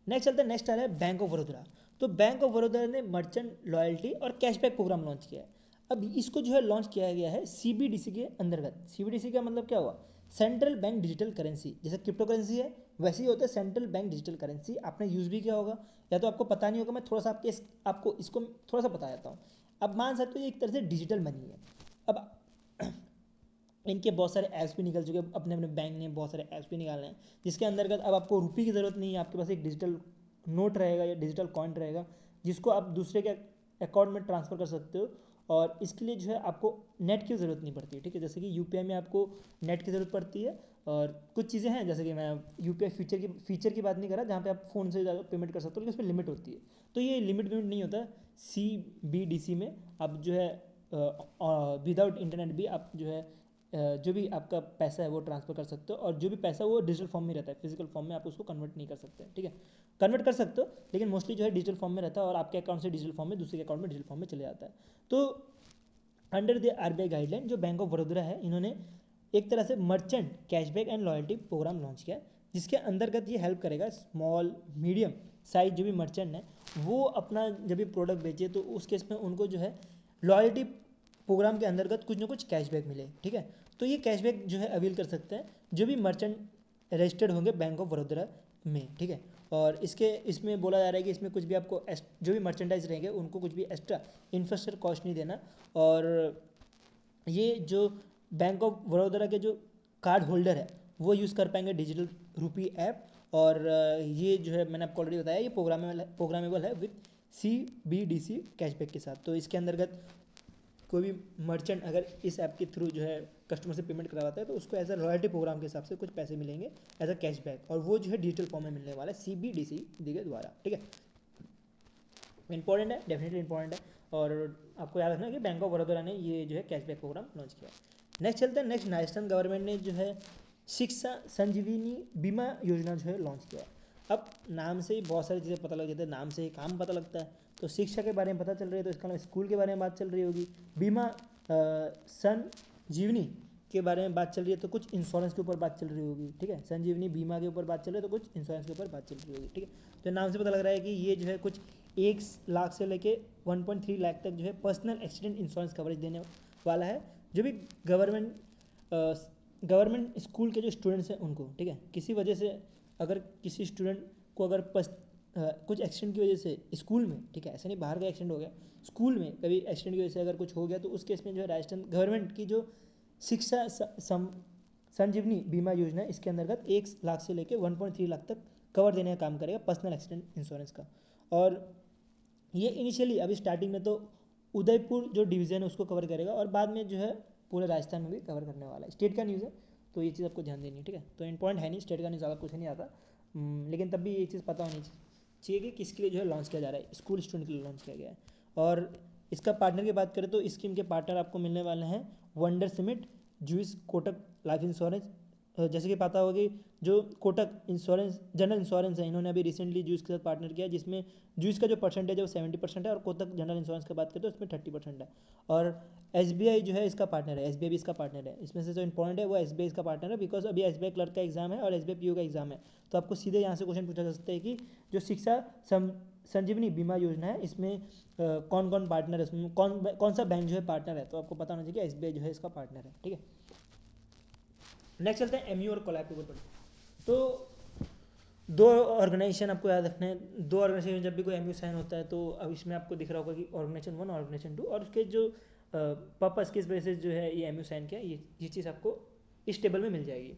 नेक्स्ट चलता है, नेक्स्ट आ रहा है बैंक ऑफ बड़ौदा। तो बैंक ऑफ बड़ौदा ने मर्चेंट लॉयल्टी और कैशबैक प्रोग्राम लॉन्च किया है। अब इसको जो है लॉन्च किया गया है CBDC के अंतर्गत। CBDC का मतलब क्या हुआ, सेंट्रल बैंक डिजिटल करेंसी। जैसे क्रिप्टो करेंसी है वैसे ही होता है सेंट्रल बैंक डिजिटल करेंसी। आपने यूज़ भी किया होगा या तो आपको पता नहीं होगा, मैं थोड़ा सा आपको इसको थोड़ा सा बता देता हूँ। अब मान सकते हो ये एक तरह से डिजिटल मनी है। अब इनके बहुत सारे ऐप्स भी निकल चुके हैं, अपने अपने बैंक ने बहुत सारे ऐप्स भी निकाले हैं, जिसके अंतर्गत अब आपको रुपये की ज़रूरत नहीं है, आपके पास एक डिजिटल नोट रहेगा या डिजिटल कॉइन रहेगा जिसको आप दूसरे के अकाउंट में ट्रांसफ़र कर सकते हो। और इसके लिए जो है आपको नेट की ज़रूरत नहीं पड़ती, ठीक है। जैसे कि UPI में आपको नेट की ज़रूरत पड़ती है और कुछ चीज़ें हैं, जैसे कि मैं UPI फीचर की बात नहीं कर रहा जहाँ पे आप फ़ोन से पेमेंट कर सकते हो, लेकिन उसमें लिमिट होती है। तो ये लिमिट नहीं होता CBDC में। आप जो है विदाउट इंटरनेट भी आप जो है जो भी आपका पैसा है वो ट्रांसफ़र कर सकते हो, और जो भी पैसा वो डिजिटल फॉर्म में रहता है, फिजिकल फॉर्म में आप उसको कन्वर्ट नहीं कर सकते, ठीक है। कन्वर्ट कर सकते हो लेकिन मोस्टली जो है डिजिटल फॉर्म में रहता है और आपके अकाउंट से डिजिटल फॉर्म में दूसरे के अकाउंट में डिजिटल फॉर्म में चले जाता है। तो अंडर द RBI गाइडलाइन जो बैंक ऑफ बड़ौदा है इन्होंने एक तरह से merchant cashback and loyalty programme launch किया, जिसके अंतर्गत ये हेल्प करेगा स्मॉल मीडियम साइज जो भी मर्चेंट है वो अपना जब भी प्रोडक्ट बेचे तो उस केस में उनको जो है लॉयल्टी प्रोग्राम के अंतर्गत कुछ ना कुछ कैशबैक मिले, ठीक है। तो ये कैशबैक जो है अवेल कर सकते हैं जो भी मर्चेंट रजिस्टर्ड होंगे बैंक ऑफ बड़ौदा में, ठीक है। और इसमें बोला जा रहा है कि इसमें कुछ भी आपको जो भी मर्चेंडाइज रहेंगे उनको कुछ भी एक्स्ट्रा इंफ्रास्ट्रक्चर कॉस्ट नहीं देना। और ये जो बैंक ऑफ बड़ौदा के जो कार्ड होल्डर है वो यूज़ कर पाएंगे डिजिटल रुपी ऐप। और ये जो है मैंने आपको ऑलरेडी बताया, ये प्रोग्रामेबल है विथ CBDC कैशबैक के साथ। तो इसके अंतर्गत कोई भी मर्चेंट अगर इस ऐप के थ्रू जो है कस्टमर से पेमेंट करवाता है तो उसको एज अ रॉयल्टी प्रोग्राम के हिसाब से कुछ पैसे मिलेंगे एज अ कैशबैक, और वो जो है डिजिटल फॉर्म में मिलने वाला है CBDC के द्वारा। ठीक है, इंपॉर्टेंट है, डेफिनेटली इंपॉर्टेंट है। और आपको याद रखना कि बैंक ऑफ बड़ौदा ने ये जो है कैशबैक प्रोग्राम लॉन्च किया। नेक्स्ट चलते हैं, नेक्स्ट राजस्थान गवर्नमेंट ने जो है शिक्षा संजीवनी बीमा योजना जो है लॉन्च किया। अब नाम से ही बहुत सारी चीज़ें पता लग जाती है, नाम से ही काम पता लगता है। तो शिक्षा के बारे में पता चल रही है, तो इसका मतलब स्कूल के बारे में बात चल रही होगी। बीमा संजीवनी के बारे में बात चल रही है तो कुछ इंश्योरेंस के ऊपर बात चल रही होगी। ठीक है, संजीवनी बीमा के ऊपर बात चल रही है तो कुछ इंश्योरेंस के ऊपर बात चल रही होगी। ठीक है, तो नाम से पता लग रहा है कि ये जो है कुछ 1 लाख से लेके 1.3 लाख तक जो है पर्सनल एक्सीडेंट इंश्योरेंस कवरेज देने वाला है, जो भी गवर्नमेंट स्कूल के जो स्टूडेंट्स हैं उनको। ठीक है, किसी वजह से अगर किसी स्टूडेंट को अगर कुछ एक्सीडेंट की वजह से स्कूल में, ठीक है, ऐसा नहीं बाहर का एक्सीडेंट हो गया, स्कूल में कभी एक्सीडेंट की वजह से अगर कुछ हो गया तो उस केस में जो है राजस्थान गवर्नमेंट की जो शिक्षा संजीवनी बीमा योजना है इसके अंतर्गत 1 लाख से लेकर 1.3 लाख तक कवर देने का काम करेगा पर्सनल एक्सीडेंट इंश्योरेंस का। और ये इनिशियली अभी स्टार्टिंग में तो उदयपुर जो डिवीज़न है उसको कवर करेगा और बाद में जो है पूरे राजस्थान में भी कवर करने वाला है। स्टेट का न्यूज़ है तो ये चीज़ आपको ध्यान देनी है। ठीक है, तो इंपॉर्टेंट है नहीं, स्टेट का न्यूज़ ज़्यादा कुछ नहीं आता, लेकिन तब भी ये चीज़ पता होनी चाहिए कि किसके लिए जो है लॉन्च किया जा रहा है, स्कूल स्टूडेंट के लिए लॉन्च किया गया है। और इसका पार्टनर की बात करें तो इस स्कीम के पार्टनर आपको मिलने वाले हैं wonder cement, juice Kotak life insurance. जैसे कि पता होगी जो कोटक इंश्योरेंस जनरल इंश्योरेंस है, इन्होंने अभी रिसेंटली जूस के साथ पार्टनर किया, जिसमें जूस का जो परसेंटेज है वो 70% है और कोटक जनरल इंश्योरेंस की बात करें तो उसमें 30% है। और SBI जो है इसका पार्टनर है, SBI भी इसका पार्टनर है। इसमें से जो इंपॉर्टेंट है वो SBI इसका पार्टनर है, बिकॉज अभी SBI क्लर्क का एग्जाम है और SBI PO का एग्जाम है। तो आपको सीधे यहाँ से क्वेश्चन पूछा जा सकता है कि जो शिक्षा संजीवनी बीमा योजना है इसमें कौन कौन पार्टनर है, इसमें कौन सा बैंक जो है पार्टनर है, तो आपको पता होना चाहिए कि SBI जो है इसका पार्टनर है। ठीक है, नेक्स्ट चलते हैं MU और कोलैब के ऊपर। तो दो ऑर्गेनाइजेशन आपको याद रखना है, दो ऑर्गेनाइजेशन जब भी कोई MU साइन होता है तो अब इसमें आपको दिख रहा होगा कि ऑर्गेनाइजेशन 1 ऑर्गेनाइजेशन 2 और उसके जो पर्पस किस वजह से जो है ये MU साइन किया, ये चीज़ आपको इस टेबल में मिल जाएगी।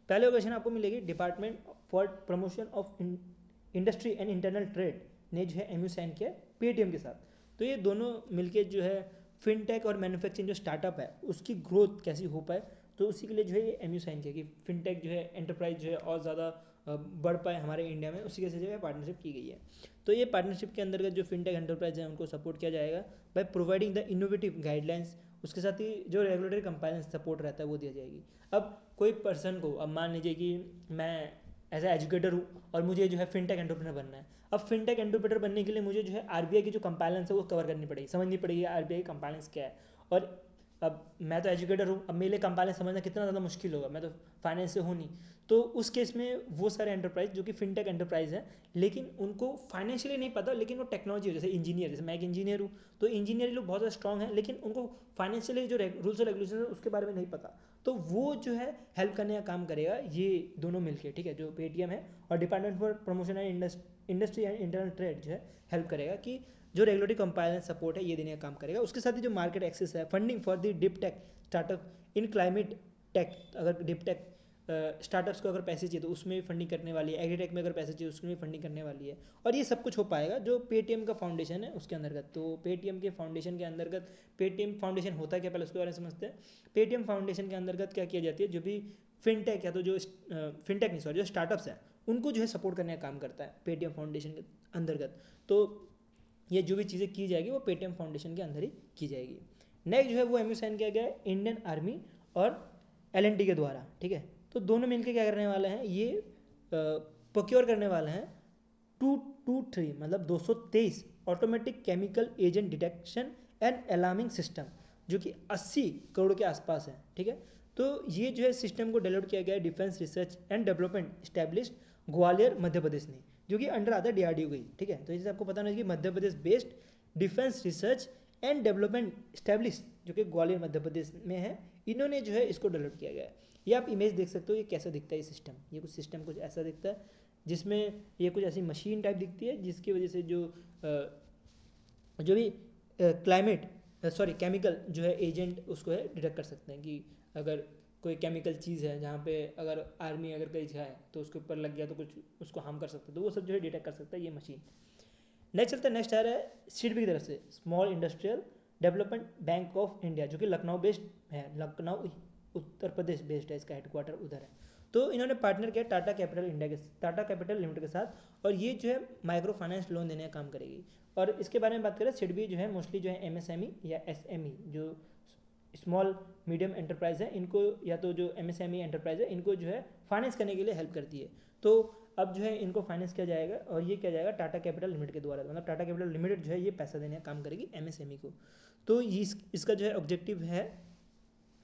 पहले ऑर्गेनाइजेशन आपको मिलेगी department for promotion of industry and internal trade ने जो है MU साइन किया है पेटीएम के साथ। तो ये दोनों मिलके जो है फिनटेक और मैन्युफैक्चरिंग जो स्टार्टअप है उसकी ग्रोथ कैसी हो पाए, तो उसी के लिए जो है ये MU साइन किया कि फिनटेक जो है एंटरप्राइज जो है और ज़्यादा बढ़ पाए हमारे इंडिया में, उसी के से जो है पार्टनरशिप की गई है। तो ये पार्टनरशिप के अंतर्गत जो फिनटेक एंटरप्राइज है उनको सपोर्ट किया जाएगा by providing the innovative guidelines, उसके साथ ही जो रेगुलेटरी कंप्लायंस सपोर्ट रहता है वो दिया जाएगी। अब कोई पर्सन को, अब मान लीजिए कि मैं एज ए एजुकेटर हूँ और मुझे जो है फिनटेक एंटरप्रेन्योर बनना है। अब फिनटेक एंटरप्रेन्योर बनने के लिए मुझे जो है RBI की जो कंप्लायंस है वो कवर करनी पड़ेगी, समझनी पड़ेगी RBI की कंप्लायंस क्या है। और अब मैं तो एजुकेटर हूँ, अब मेरे लिए कंप्लायंस समझना कितना ज़्यादा मुश्किल होगा, मैं तो फाइनेंस से हूँ नहीं। तो उस केस में वो सारे एंटरप्राइज जो कि फिनटेक एंटरप्राइज है लेकिन उनको फाइनेंशियली नहीं पता, लेकिन वो टेक्नोलॉजी, जैसे इंजीनियर, जैसे मैं एक इंजीनियर हूँ तो इंजीनियर लोग बहुत ज़्यादा स्ट्रॉग हैं लेकिन उनको फाइनेंशियली जो रूल्स और रेगुलेशन है उसके बारे में नहीं पता, तो वो जो है हेल्प करने का काम करेगा ये दोनों मिलके। ठीक है, जो पेटीएम है और department for promotion and industry and internal trade जो है हेल्प करेगा कि जो रेगुलेटरी कंप्लायंस सपोर्ट है ये देने का काम करेगा। उसके साथ ही जो मार्केट एक्सेस है, funding for the deep tech startup in climate tech, अगर डिप टेक स्टार्टअप्स को अगर पैसे चाहिए तो उसमें भी फंडिंग करने वाली है, एग्रीटेक में अगर पैसे चाहिए उसमें भी फंडिंग करने वाली है। और ये सब कुछ हो पाएगा जो पेटीएम का फाउंडेशन है उसके अंतर्गत। तो पेटीएम के फाउंडेशन के अंतर्गत, पेटीएम फाउंडेशन होता है क्या पहले उसके बारे में समझते हैं। पेटीएम फाउंडेशन के अंतर्गत क्या किया जाती है, जो भी फिनटेक या तो जो फिनटेक नहीं सॉरी जो स्टार्टअप्स हैं उनको जो है सपोर्ट करने का काम करता है पेटीएम फाउंडेशन के अंतर्गत। तो ये जो भी चीज़ें की जाएगी वो पेटीएम फाउंडेशन के अंदर ही की जाएगी। नेक्स्ट जो है वो MU साइन किया गया है इंडियन आर्मी और LNT के द्वारा। ठीक है, तो दोनों मिलकर क्या करने वाले हैं, ये प्रोक्योर करने वाले हैं 223 मतलब 223 automatic chemical agent detection and alarming system, जो कि 80 करोड़ के आसपास है। ठीक है, तो ये जो है सिस्टम को डेवलप किया गया है defence research and development established Gwalior Madhya Pradesh ने, जो कि अंडर आता है DRDO की। ठीक है, तो इसे आपको पता होना चाहिए कि Madhya Pradesh based defence research and development establish जो कि ग्वालियर मध्य प्रदेश में है, इन्होंने जो है इसको डेवलप किया गया है। ये आप इमेज देख सकते हो, ये कैसा दिखता है ये सिस्टम, ये कुछ सिस्टम कुछ ऐसा दिखता है। जिसमें ये कुछ ऐसी मशीन टाइप दिखती है जिसकी वजह से जो भी क्लाइमेट केमिकल जो है एजेंट उसको है डिटेक्ट कर सकते हैं कि अगर कोई केमिकल चीज़ है जहाँ पे अगर आर्मी अगर कहीं जाए तो उसके ऊपर लग गया तो कुछ उसको हार्म कर सकता है, तो वो सब जो है डिटेक्ट कर सकता है ये मशीन। नेक्स्ट चलता है, नेक्स्ट आ रहा है सिडबी की तरफ से small industrial development bank of India, जो कि लखनऊ बेस्ड है, लखनऊ उत्तर प्रदेश बेस्ड है, इसका हेडक्वार्टर उधर है। तो इन्होंने पार्टनर किया टाटा कैपिटल लिमिटेड के साथ, और ये जो है माइक्रो फाइनेंस लोन देने का काम करेगी। और इसके बारे में बात करें, सिडबी जो है मोस्टली जो है एमएसएमई या एसएमई जो स्मॉल मीडियम एंटरप्राइज है, इनको या तो जो एमएसएमई एंटरप्राइज है इनको जो है फाइनेंस करने के लिए हेल्प करती है। तो अब जो है इनको फाइनेंस किया जाएगा, और ये किया जाएगा टाटा कैपिटल लिमिटेड के द्वारा, मतलब टाटा कैपिटल लिमिटेड जो है ये पैसा देने का काम करेगी एमएसएमई को। तो इसका जो है ऑब्जेक्टिव है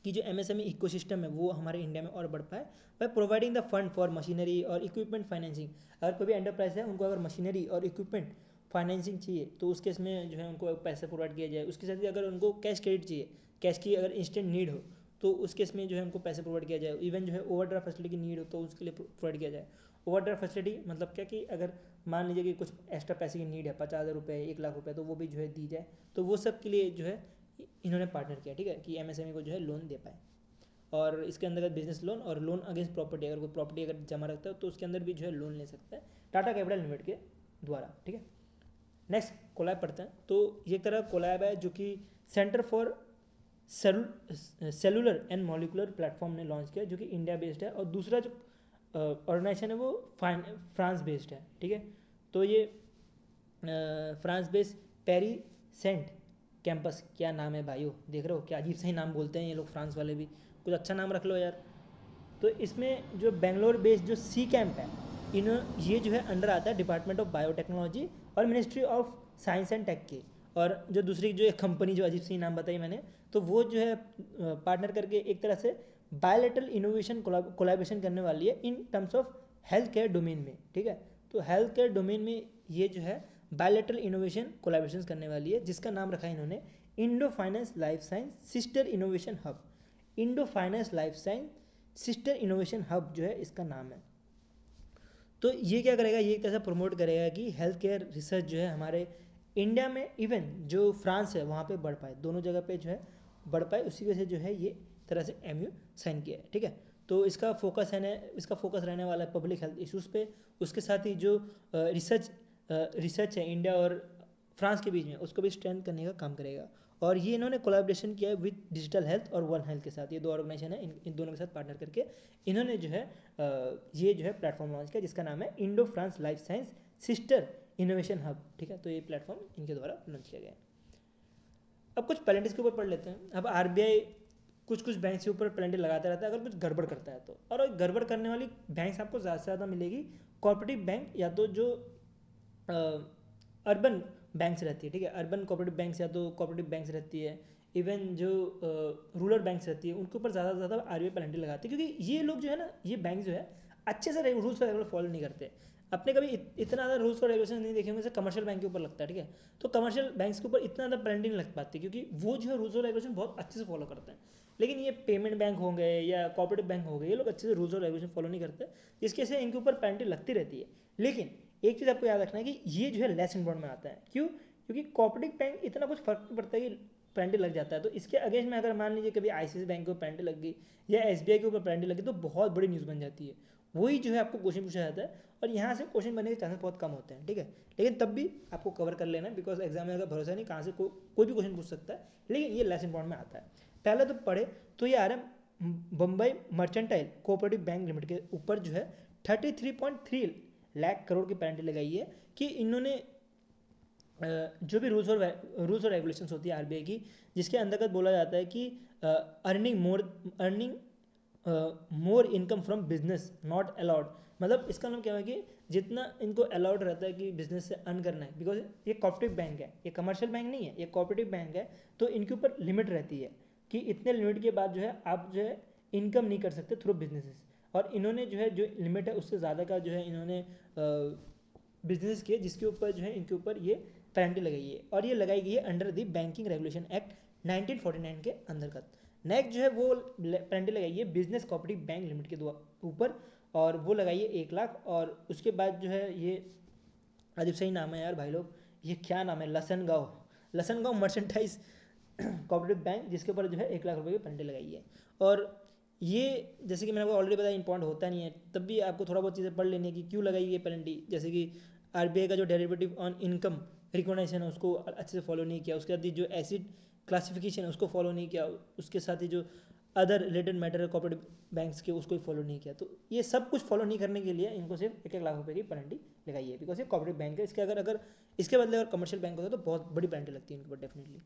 कि जो एमएसएमई इकोसिस्टम है वो हमारे इंडिया में और बढ़ pi by providing the fund for machinery और इक्विपमेंट फाइनेंसिंग। अगर कोई भी एंटरप्राइज है उनको अगर मशीनरी और इक्विपमेंट फाइनेंसिंग चाहिए तो उस केस में जो है उनको पैसा प्रोवाइड किया जाए। उसके साथ ही अगर उनको कैश क्रेडिट चाहिए, कैश की अगर इंस्टेंट नीड हो तो उस केस में जो है उनको पैसे प्रोवाइड किया जाए। इवन जो है ओवरड्राफ्ट फैसिलिटी की नीड हो तो उसके लिए प्रोवाइड किया जाए। ओवरड्राफ्ट फैसिलिटी मतलब क्या कि अगर मान लीजिए कि कुछ एक्स्ट्रा पैसे की नीड है, 50,000 रुपये, 1 लाख रुपये, तो वो भी जो है दी जाए। तो वो सब के लिए जो है इन्होंने पार्टनर किया, ठीक है, कि एमएसएमई को जो है लोन दे पाए। और इसके अंदर बिजनेस लोन और लोन अगेंस्ट प्रॉपर्टी, अगर कोई प्रॉपर्टी अगर जमा रखता है तो उसके अंदर भी जो है लोन ले सकता है टाटा कैपिटल लिमिटेड के द्वारा, ठीक है। नेक्स्ट कोलैब पढ़ते हैं। तो ये तरह कोलैब है जो कि centre for cellular and molecular platform ने लॉन्च किया, जो कि इंडिया बेस्ड है। और दूसरा जो ऑर्गेनाइजेशन है वो फ्रांस बेस्ड है, ठीक है। तो ये फ्रांस बेस्ड पेरी सेंट कैंपस, क्या नाम है भाइयों, देख रहे हो क्या अजीब सही नाम बोलते हैं ये लोग फ्रांस वाले भी, कुछ अच्छा नाम रख लो यार। तो इसमें जो बेंगलोर बेस्ड जो सी कैंप है, ये जो है अंडर आता है डिपार्टमेंट ऑफ बायोटेक्नोलॉजी और ministry of science and tech के। और जो दूसरी जो एक कंपनी जो अजीब सी नाम बताई मैंने, तो वो जो है पार्टनर करके एक तरह से बायोलेटरल इनोवेशन कोलैबोरेशन करने वाली है in terms of health care domain में, ठीक है। तो हेल्थ केयर डोमेन में ये जो है बायोलेटरल इनोवेशन कोलैबोरेशन करने वाली है, जिसका नाम रखा है इन्होंने Indo finance life science sister innovation hub. Indo finance life science sister innovation hub जो है इसका नाम है। तो ये क्या करेगा, ये एक तरह से प्रमोट करेगा कि हेल्थ केयर रिसर्च जो है हमारे इंडिया में, इवन जो फ्रांस है वहाँ पे बढ़ पाए, दोनों जगह पे जो है बढ़ पाए। उसी वजह से जो है ये तरह से एमयू साइन किया है, ठीक है। तो इसका फोकस रहने वाला है पब्लिक हेल्थ इश्यूज़ पे। उसके साथ ही जो रिसर्च है इंडिया और फ्रांस के बीच में, उसको भी स्ट्रेंथ करने का काम करेगा। और ये इन्होंने कोलैबोरेशन किया है विद डिजिटल हेल्थ और वन हेल्थ के साथ, ये दो ऑर्गेनाइजेशन है, इन दोनों के साथ पार्टनर करके इन्होंने जो है ये जो है प्लेटफॉर्म लॉन्च किया, जिसका नाम है Indo France life science sister innovation hub, ठीक है। तो ये प्लेटफॉर्म इनके द्वारा लॉन्च किया गया है। अब कुछ पेनल्टीज के ऊपर पढ़ लेते हैं। अब आरबीआई कुछ बैंक के ऊपर पेनल्टी लगाता रहता है अगर कुछ गड़बड़ करता है तो, और गड़बड़ करने वाली बैंक आपको ज़्यादा से ज़्यादा मिलेगी कोऑपरेटिव बैंक या तो जो अर्बन बैंक्स रहती है, ठीक है, अर्बन कोऑपरेटिव बैंक्स या तो कोऑपरेटिव बैंक्स रहती है। इवन जो रूरल बैंक्स रहती है उनके ऊपर ज़्यादा से ज़्यादा आरबीआई पेनल्टी लगाती है, क्योंकि ये लोग जो है ना, ये बैंक जो है अच्छे से रूल्स और फॉलो नहीं करते। अपने कभी इतना ज़्यादा रूल्स और रेगुलेशन नहीं देखे होंगे, जैसे कमर्शियल बैंक के ऊपर लगता है, ठीक है। तो कमर्शियल बैंक्स के ऊपर इतना ज़्यादा पेनल्टी नहीं लग पाती, क्योंकि वो जो है रूल्स और रेगुलेशन बहुत अच्छे से फॉलो करते हैं। लेकिन ये पेमेंट बैंक हो गए या कोऑपरेटिव बैंक हो गए, ये लोग अच्छे से रूल्स और रेगुलेशन फॉलो नहीं करते, जिसकी वजह से इनके ऊपर पेनल्टी लगती रहती है। लेकिन एक चीज़ आपको याद रखना है कि ये जो है लेस इम्पोर्ट में आता है। क्यों? क्योंकि कोऑपरेटिव बैंक इतना कुछ फर्क नहीं पड़ता है कि पेनल्टी लग जाता है। तो इसके अगेंस्ट में अगर मान लीजिए कभी आईसीआईसीआई बैंक को पेनल्टी लग गई या एसबीआई के ऊपर पेनल्टी लगी तो बहुत बड़ी न्यूज़ बन जाती है। वही जो है आपको क्वेश्चन पूछा जाता है, और यहाँ से क्वेश्चन बनने के चांसेस बहुत कम होते हैं, ठीक है। लेकिन तब भी आपको कवर कर लेना है, बिकॉज एग्जाम में अगर भरोसा नहीं कहाँ से कोई भी क्वेश्चन पूछ सकता है। लेकिन ये लेस इंपॉर्टेंट में आता है। पहले तो पढ़े तो ये आ रहा है Bombay mercantile cooperative bank limited के ऊपर जो है 33.3 लाख करोड़ की पेनल्टी लगाई है कि इन्होंने जो भी रूल्स और रेगुलेशंस होती है आरबीआई की, जिसके अंतर्गत बोला जाता है कि earning more income from business not allowed. मतलब इसका नाम क्या है कि जितना इनको अलाउड रहता है कि बिजनेस से अर्न करना है, बिकॉज ये कोऑपरेटिव बैंक है, ये कमर्शियल बैंक नहीं है, ये कोऑपरेटिव बैंक है। तो इनके ऊपर लिमिट रहती है कि इतने लिमिट के बाद जो है आप जो है इनकम नहीं कर सकते थ्रू बिजनेसेस। और इन्होंने जो है जो लिमिट है उससे ज़्यादा का जो है इन्होंने बिजनेस किए, जिसके ऊपर जो है इनके ऊपर ये पेनल्टी लगाई है, और ये लगाई गई है under the banking regulation act 1949 के अंतर्गत। नेक्स्ट जो है वो पेनल्टी लगाई है बिजनेस कोऑपरेटिव बैंक लिमिटेड के ऊपर, और वो लगाइए 1 लाख। और उसके बाद जो है ये अजीब सही नाम है यार भाई लोग, ये क्या नाम है, लसनगांव मर्चेंटाइज कोऑपरेटिव बैंक, जिसके ऊपर जो है 1 लाख रुपए की पेनल्टी लगाई है। और ये जैसे कि मैंने आपको ऑलरेडी बताया इंपॉर्टेंट होता नहीं है, तब भी आपको थोड़ा बहुत चीज़ें पढ़ लेनी है कि क्यों लगाई ये पेनल्टी। जैसे कि आरबीआई का जो डेरिवेटिव ऑन इनकम रिकॉग्नाइजेशन है उसको अच्छे से फॉलो नहीं किया, उसके बाद जो एसिड क्लासिफिकेशन है उसको फॉलो नहीं किया, उसके साथ ही जो अदर रिलेटेड मैटर है कॉपरेटिव बैंक्स के उसको फॉलो नहीं किया। तो ये सब कुछ फॉलो नहीं करने के लिए इनको सिर्फ 1-1 लाख रुपए की पेनल्टी लगाई है, बिकॉज ये कॉपरेटिव बैंक है। इसके अगर इसके बदले अगर कमर्शियल बैंक होता तो बहुत बड़ी पेनल्टी लगती है इनके ऊपर डेफिनेटली।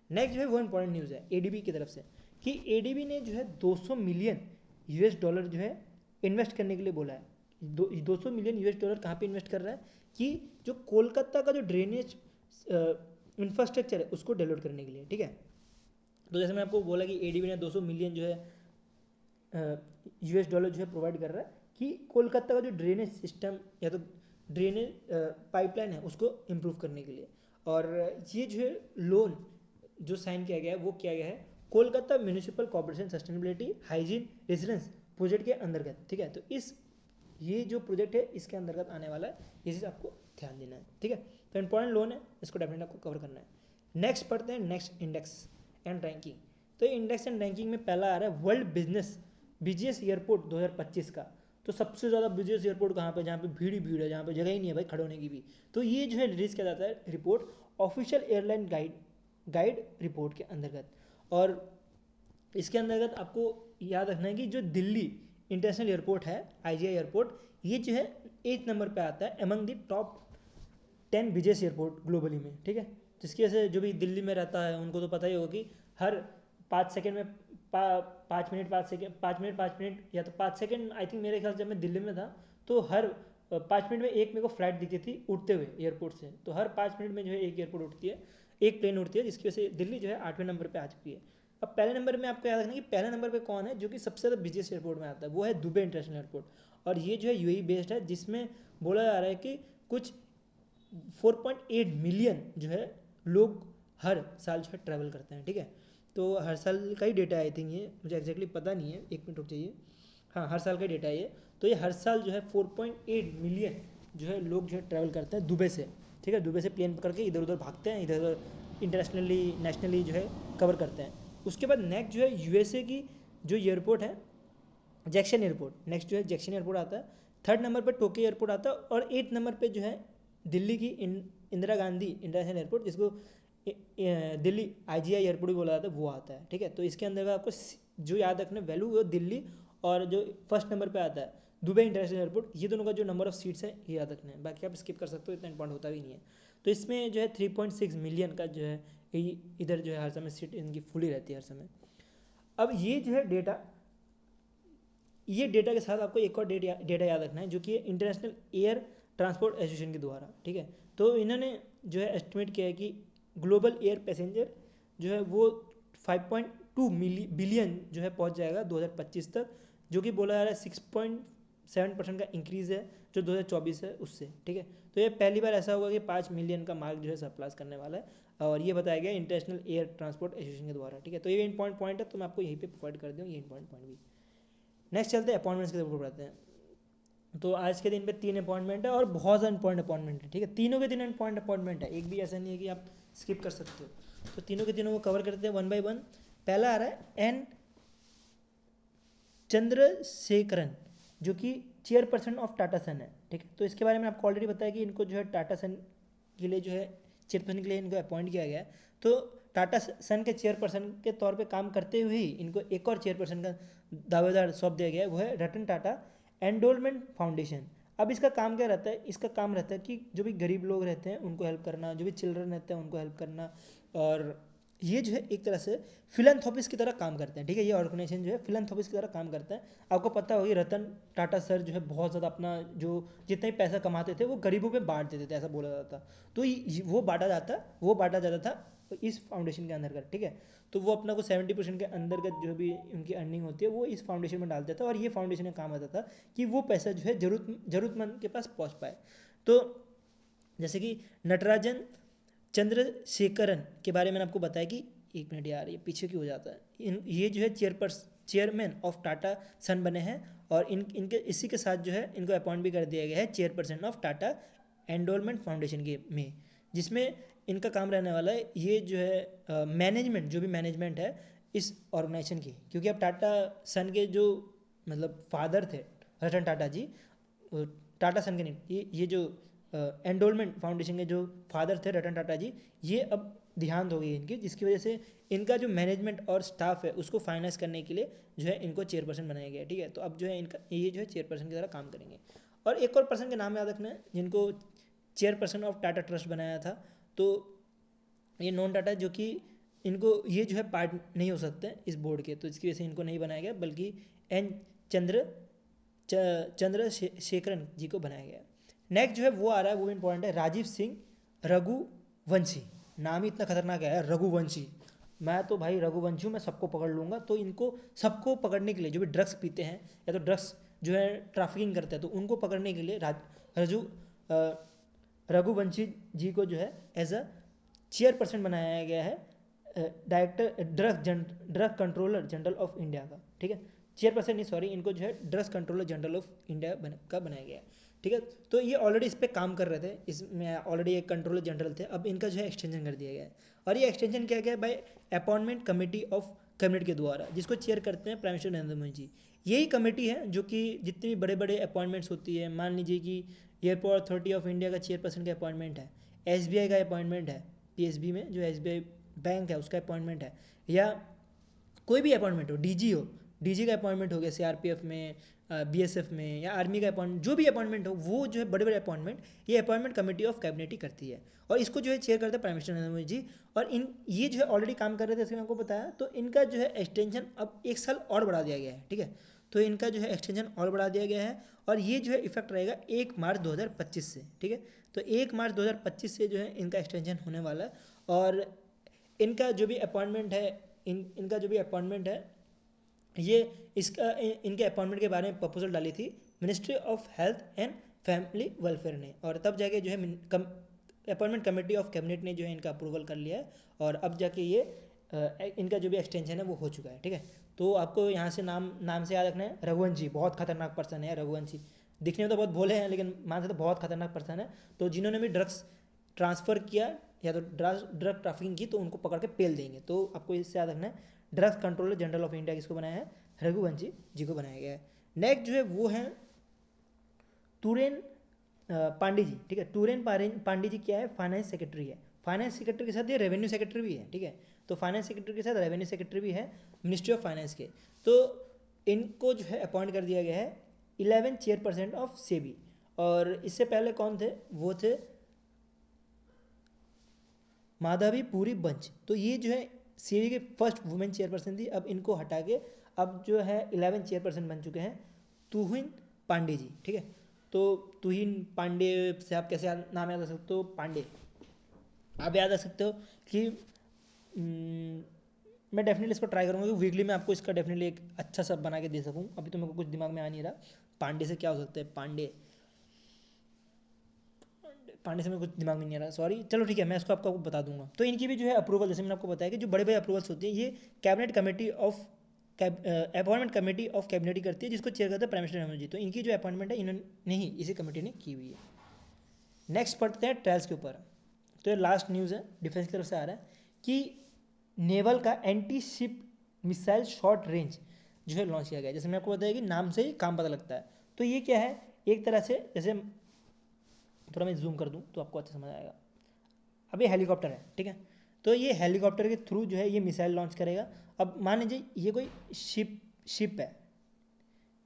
नेक्स्ट जो है वो इंपॉर्टेंट न्यूज़ है एडीबी की तरफ से, कि एडीबी ने जो है 200 मिलियन यूएस डॉलर जो है इन्वेस्ट करने के लिए बोला है। 200 मिलियन यूएस डॉलर कहाँ पे इन्वेस्ट कर रहा है, कि जो कोलकाता का जो ड्रेनेज इंफ्रास्ट्रक्चर है उसको डेवलप करने के लिए, ठीक है। तो जैसे मैं आपको बोला कि एडीबी ने 200 मिलियन जो है यूएस डॉलर जो है प्रोवाइड कर रहा है कि कोलकाता का जो ड्रेनेज सिस्टम या तो ड्रेनेज पाइपलाइन है उसको इम्प्रूव करने के लिए। और ये जो है लोन जो साइन किया गया है वो किया गया है Kolkata municipal corporation sustainability hygiene residence project के अंतर्गत, ठीक है। तो ये जो प्रोजेक्ट है इसके अंतर्गत आने वाला है, ये चीज़ आपको ध्यान देना है, ठीक है। तो इंपॉर्टेंट लोन है, इसको डेफिनेटली आपको कवर करना है। नेक्स्ट पढ़ते हैं नेक्स्ट इंडेक्स एंड रैंकिंग। तो इंडेक्स एंड रैंकिंग में पहला आ रहा है वर्ल्ड बिजिएस्ट एयरपोर्ट 2025 का। तो सबसे ज़्यादा बिजिएस्ट एयरपोर्ट कहाँ पे, जहाँ पे भीड़ ही भीड़ है, जहाँ पे जगह ही नहीं है भाई खड़े होने की भी। तो ये जो है रिलीज़ किया जाता है report official airline guide report के अंतर्गत। और इसके अंतर्गत आपको याद रखना है कि जो दिल्ली इंटरनेशनल एयरपोर्ट है आईजीआई एयरपोर्ट, ये जो है 8 नंबर पे आता है among the top 10 biggest airport globally में, ठीक है। जिसकी वजह से जो भी दिल्ली में रहता है उनको तो पता ही होगा कि हर 5 सेकेंड में 5 मिनट या तो 5 सेकेंड, आई थिंक मेरे ख्याल से जब मैं दिल्ली में था तो हर 5 मिनट में एक मेरे को फ्लाइट दिखती थी उड़ते हुए एयरपोर्ट से। तो हर 5 मिनट में जो है एक एयरपोर्ट उठती है, एक प्लेन उड़ती है, जिसकी वजह से दिल्ली जो है 8वें नंबर पर आ चुकी है। अब पहले नंबर में आपको याद रखना कि पहले नंबर पे कौन है जो कि सबसे ज़्यादा बिजिएस्ट एयरपोर्ट में आता है, वो है दुबई इंटरनेशनल एयरपोर्ट। और ये जो है यूएई बेस्ड है, जिसमें बोला जा रहा है कि कुछ 4.8 मिलियन जो है लोग हर साल जो है ट्रैवल करते हैं, ठीक है। तो हर साल का ही डेटा है आई थिंक, ये मुझे एक्जैक्टली पता नहीं है, 1 मिनट रुक जाइए। हाँ, हर साल का डेटा है ये। तो ये हर साल जो है 4.8 मिलियन जो है लोग जो है ट्रैवल करते हैं दुबई से, ठीक है। दुबई से प्लेन पकड़ के इधर उधर भागते हैं, इधर उधर इंटरनेशनली नेशनली जो है कवर करते हैं। उसके बाद नेक्स्ट जो है यूएसए की जो एयरपोर्ट है जैक्सन एयरपोर्ट, नेक्स्ट जो है जैक्सन एयरपोर्ट आता है। 3rd नंबर पर टोक्यो एयरपोर्ट आता है। और 8 नंबर पे जो है दिल्ली की इंदिरा गांधी इंटरनेशनल एयरपोर्ट, जिसको दिल्ली आईजीआई एयरपोर्ट भी बोला जाता है, वो आता है, ठीक है। तो इसके अंदर आपको जो याद रखना वैल्यू वो दिल्ली, और जो फर्स्ट नंबर पे आता है दुबई इंटरनेशनल एयरपोर्ट, ये दोनों का जो नंबर ऑफ सीट्स है ये याद रखना है। बाकी आप स्किप कर सकते हो, इतना इंपॉर्टेंट होता भी नहीं है। तो इसमें जो है 3.6 मिलियन का जो है इधर जो है हर समय सीट इनकी फुली रहती है हर समय। अब ये जो है डेटा के साथ आपको एक और डेटा याद रखना है, जो कि इंटरनेशनल एयर ट्रांसपोर्ट एसोसिएशन के द्वारा, ठीक है। तो इन्होंने जो है एस्टिमेट किया है कि ग्लोबल एयर पैसेंजर जो है वो 5.2 बिलियन जो है पहुंच जाएगा 2025 तक, जो कि बोला जा रहा है 6.7% का इंक्रीज़ है जो 2024 है उससे, ठीक है। तो ये पहली बार ऐसा होगा कि 5 मिलियन का मार्क जो है सरप्लस करने वाला है, और ये बताया गया इंटरनेशनल एयर ट्रांसपोर्ट एसोसिएशन के द्वारा, ठीक है। तो ये इंपॉर्टेंट पॉइंट है, तो मैं आपको यहीं पे प्रोवाइड कर दूँ ये इंपॉर्टेंट पॉइंट भी। नेक्स्ट चलते हैं अपॉइंटमेंट्स के ऊपर बढ़ते हैं। तो आज के दिन पे 3 अपॉइंटमेंट है और बहुत ज़्यादा इंपॉर्टेंट अपॉइंटमेंट है, ठीक है। तीनों के तीनों इंपॉर्टेंट अपॉइंटमेंट है, एक भी ऐसा नहीं है कि आप स्किप कर सकते हो। तो तीनों के तीनों को कवर करते हैं 1 बाय 1। पहला आ रहा है एन चंद्रशेखरन, जो कि चेयरपर्सन ऑफ टाटा सन है, ठीक है। तो इसके बारे में आपको ऑलरेडी बताया कि इनको जो है टाटा सन के लिए जो है चेयरपर्सन के लिए इनको अपॉइंट किया गया है। तो टाटा सन के चेयरपर्सन के तौर पे काम करते हुए ही इनको एक और चेयरपर्सन का दावेदार सौंप दिया गया है, वो है रतन टाटा एंडोलमेंट फाउंडेशन। अब इसका काम क्या रहता है, इसका काम रहता है कि जो भी गरीब लोग रहते हैं उनको हेल्प करना, जो भी चिल्ड्रन रहते हैं उनको हेल्प करना। और ये जो है एक तरह से फिलैंथ्रोपिस्ट की तरह काम करते हैं, ठीक है। ये ऑर्गेनाइजेशन जो है फिलैंथ्रोपिस्ट की तरह काम करता है। आपको पता होगी रतन टाटा सर जो है बहुत ज़्यादा अपना जो जितना भी पैसा कमाते थे वो गरीबों पे बांट देते थे, ऐसा बोला जाता था। तो वो बांटा जाता था इस फाउंडेशन के अंतर्गत, ठीक है। तो वो अपना को 70% के अंतर्गत जो भी उनकी अर्निंग होती है वो इस फाउंडेशन में डाल देता था, और ये फाउंडेशन का काम आता था कि वो पैसा जो है जरूरतमंद के पास पहुँच पाए। तो जैसे कि नटराजन चंद्रशेखरन के बारे में आपको बताया कि 1 मिनट यार ये पीछे क्यों हो जाता है, ये जो है चेयरमैन ऑफ टाटा सन बने हैं और इनके इसी के साथ जो है इनको अपॉइंट भी कर दिया गया है चेयरपर्सन ऑफ टाटा एंडोलमेंट फाउंडेशन के में, जिसमें इनका काम रहने वाला है ये जो है मैनेजमेंट, जो भी मैनेजमेंट है इस ऑर्गेनाइजेशन की, क्योंकि अब टाटा सन के जो मतलब फादर थे रतन टाटा जी, टाटा सन के नहीं, ये जो एंडोलमेंट फाउंडेशन के जो फादर थे रतन टाटा जी, ये अब देहांत हो गई इनकी, जिसकी वजह से इनका जो मैनेजमेंट और स्टाफ है उसको फाइनेंस करने के लिए जो है इनको चेयरपर्सन बनाया गया है। ठीक है, तो अब जो है इनका ये जो है चेयरपर्सन की तरह काम करेंगे। और एक और पर्सन के नाम याद रखना है जिनको चेयरपर्सन ऑफ टाटा ट्रस्ट बनाया था, तो ये नॉन टाटा, जो कि इनको ये जो है पार्ट नहीं हो सकते इस बोर्ड के, तो इसकी वजह से इनको नहीं बनाया गया, बल्कि एन चंद्रशेखरन जी को बनाया गया। नेक्स्ट जो है वो आ रहा है, वो इंपॉर्टेंट है, राजीव सिंह रघुवंशी। नाम ही इतना खतरनाक है रघुवंशी। मैं तो भाई रघुवंशी हूँ, मैं सबको पकड़ लूँगा। तो इनको सबको पकड़ने के लिए, जो भी ड्रग्स पीते हैं या तो ड्रग्स जो है ट्रैफिकिंग करते हैं, तो उनको पकड़ने के लिए रघुवंशी जी को जो है एज अ चेयरपर्सन बनाया गया है director drug controller general of India का। ठीक है, चेयरपर्सन नहीं, सॉरी, इनको जो है drugs controller general of India का बनाया गया है। ठीक है, तो ये ऑलरेडी इस पर काम कर रहे थे, इसमें ऑलरेडी एक कंट्रोलर जनरल थे, अब इनका जो है एक्सटेंशन कर दिया गया है। और ये एक्सटेंशन किया गया है bye appointment committee of cabinet के द्वारा, जिसको चेयर करते हैं प्राइम मिनिस्टर नरेंद्र मोदी जी। यही कमेटी है जो कि जितनी बड़े बड़े अपॉइंटमेंट्स होती है, मान लीजिए कि एयरपोर्ट अथॉरिटी ऑफ इंडिया का चेयरपर्सन का अपॉइंटमेंट है, एसबीआई का अपॉइंटमेंट है, पीएसबी में जो एसबीआई बैंक है उसका अपॉइंटमेंट है, या कोई भी अपॉइंटमेंट हो, डीजी हो, डीजी का अपॉइंटमेंट हो गया सीआरपीएफ में, बीएसएफ में, या आर्मी का अपॉइंटमेंट, जो भी अपॉइंटमेंट हो, वो जो है बड़े बड़े अपॉइंटमेंट ये अपॉइंटमेंट कमेटी ऑफ कैबिनेट ही करती है, और इसको जो है चेयर करते हैं प्राइम मिनिस्टर नरेंद्र मोदी जी। और इन ये जो है ऑलरेडी काम कर रहे थे, जैसे मैं आपको बताया, तो इनका जो है एक्सटेंशन अब 1 साल और बढ़ा दिया गया है। ठीक है, तो इनका जो है एक्सटेंशन और बढ़ा दिया गया है, और ये जो है इफेक्ट रहेगा 1 मार्च 2025 से। ठीक है, तो 1 मार्च 2025 से जो है इनका एक्सटेंशन होने वाला है। और इनका जो भी अपॉइंटमेंट है, इनका जो भी अपॉइंटमेंट है, ये इसका इनके अपॉइंटमेंट के बारे में प्रपोजल डाली थी ministry of health and family welfare ने, और तब जाके जो है अपॉइंटमेंट कमेटी ऑफ कैबिनेट ने जो है इनका अप्रूवल कर लिया है, और अब जाके ये इनका जो भी एक्सटेंशन है वो हो चुका है। ठीक है, तो आपको यहाँ से नाम से याद रखना है, रघुवंशी बहुत खतरनाक पर्सन है रघुवंशी। दिखने में तो बहुत भोले हैं, लेकिन मान से तो बहुत खतरनाक पर्सन है। तो जिन्होंने भी ड्रग्स ट्रांसफ़र किया या तो ड्रग ट्रैफिकिंग की, तो उनको पकड़ के पेल देंगे। तो आपको इससे याद रखना है, drugs controller general of India किसको बनाया है, रघुवंशी जी को बनाया गया है। नेक्स्ट जो है वो है तुरेन पांडे जी। ठीक है, तुरेन पांडे जी क्या है, फाइनेंस सेक्रेटरी है। फाइनेंस सेक्रेटरी के साथ ये रेवेन्यू सेक्रेटरी भी है। ठीक है, तो फाइनेंस सेक्रेटरी के साथ रेवेन्यू सेक्रेटरी भी है मिनिस्ट्री ऑफ फाइनेंस के। तो इनको जो है अपॉइंट कर दिया गया है 11 चेयरपर्सन ऑफ सेबी। और इससे पहले कौन थे, वो थे माधवी पूरी बंच। तो ये जो है सेबी के फर्स्ट वुमेन चेयरपर्सन थी। अब इनको हटा के अब जो है 11 चेयरपर्सन बन चुके हैं तुहिन पांडे जी। ठीक है, तो तुहिन पांडे से आप कैसे नाम याद रख सकते हो, पांडे आप याद रख सकते हो कि मैं डेफिनेटली इसको ट्राई करूँगा कि वीकली में आपको इसका डेफिनेटली एक अच्छा सा बना के दे सकूँ। अभी तो मेरे को कुछ दिमाग में आ नहीं रहा पांडे से क्या हो सकता है, पांडे से मेरे कुछ दिमाग में नहीं आ रहा, सॉरी। चलो ठीक है, मैं इसको आपको बता दूंगा। तो इनकी भी जो है अप्रूवल, जैसे मैंने आपको बताया कि जो बड़े बड़े अप्रूवल्स होते हैं ये cabinet committee of appointment committee of cabinet ही करती है, जिसको चेयर करता है प्राइम मिनिस्टर नरेंद्र मोदी। तो इनकी जो अपॉइंटमेंट है इन्होंने ही इसी कमेटी ने की हुई है। नेक्स्ट पढ़ते हैं ट्रायल्स के ऊपर। तो ये लास्ट न्यूज़ है, डिफेंस की तरफ से आ रहा है कि नेवल का anti ship missile short range जो है लॉन्च किया गया है। जैसे मैं आपको बताया कि नाम से ही काम पता लगता है। तो ये क्या है, एक तरह से, जैसे थोड़ा मैं जूम कर दूं तो आपको अच्छा समझ आएगा। अब ये हेलीकॉप्टर है, ठीक है, तो ये हेलीकॉप्टर के थ्रू जो है ये मिसाइल लॉन्च करेगा। अब मान लीजिए ये कोई शिप है,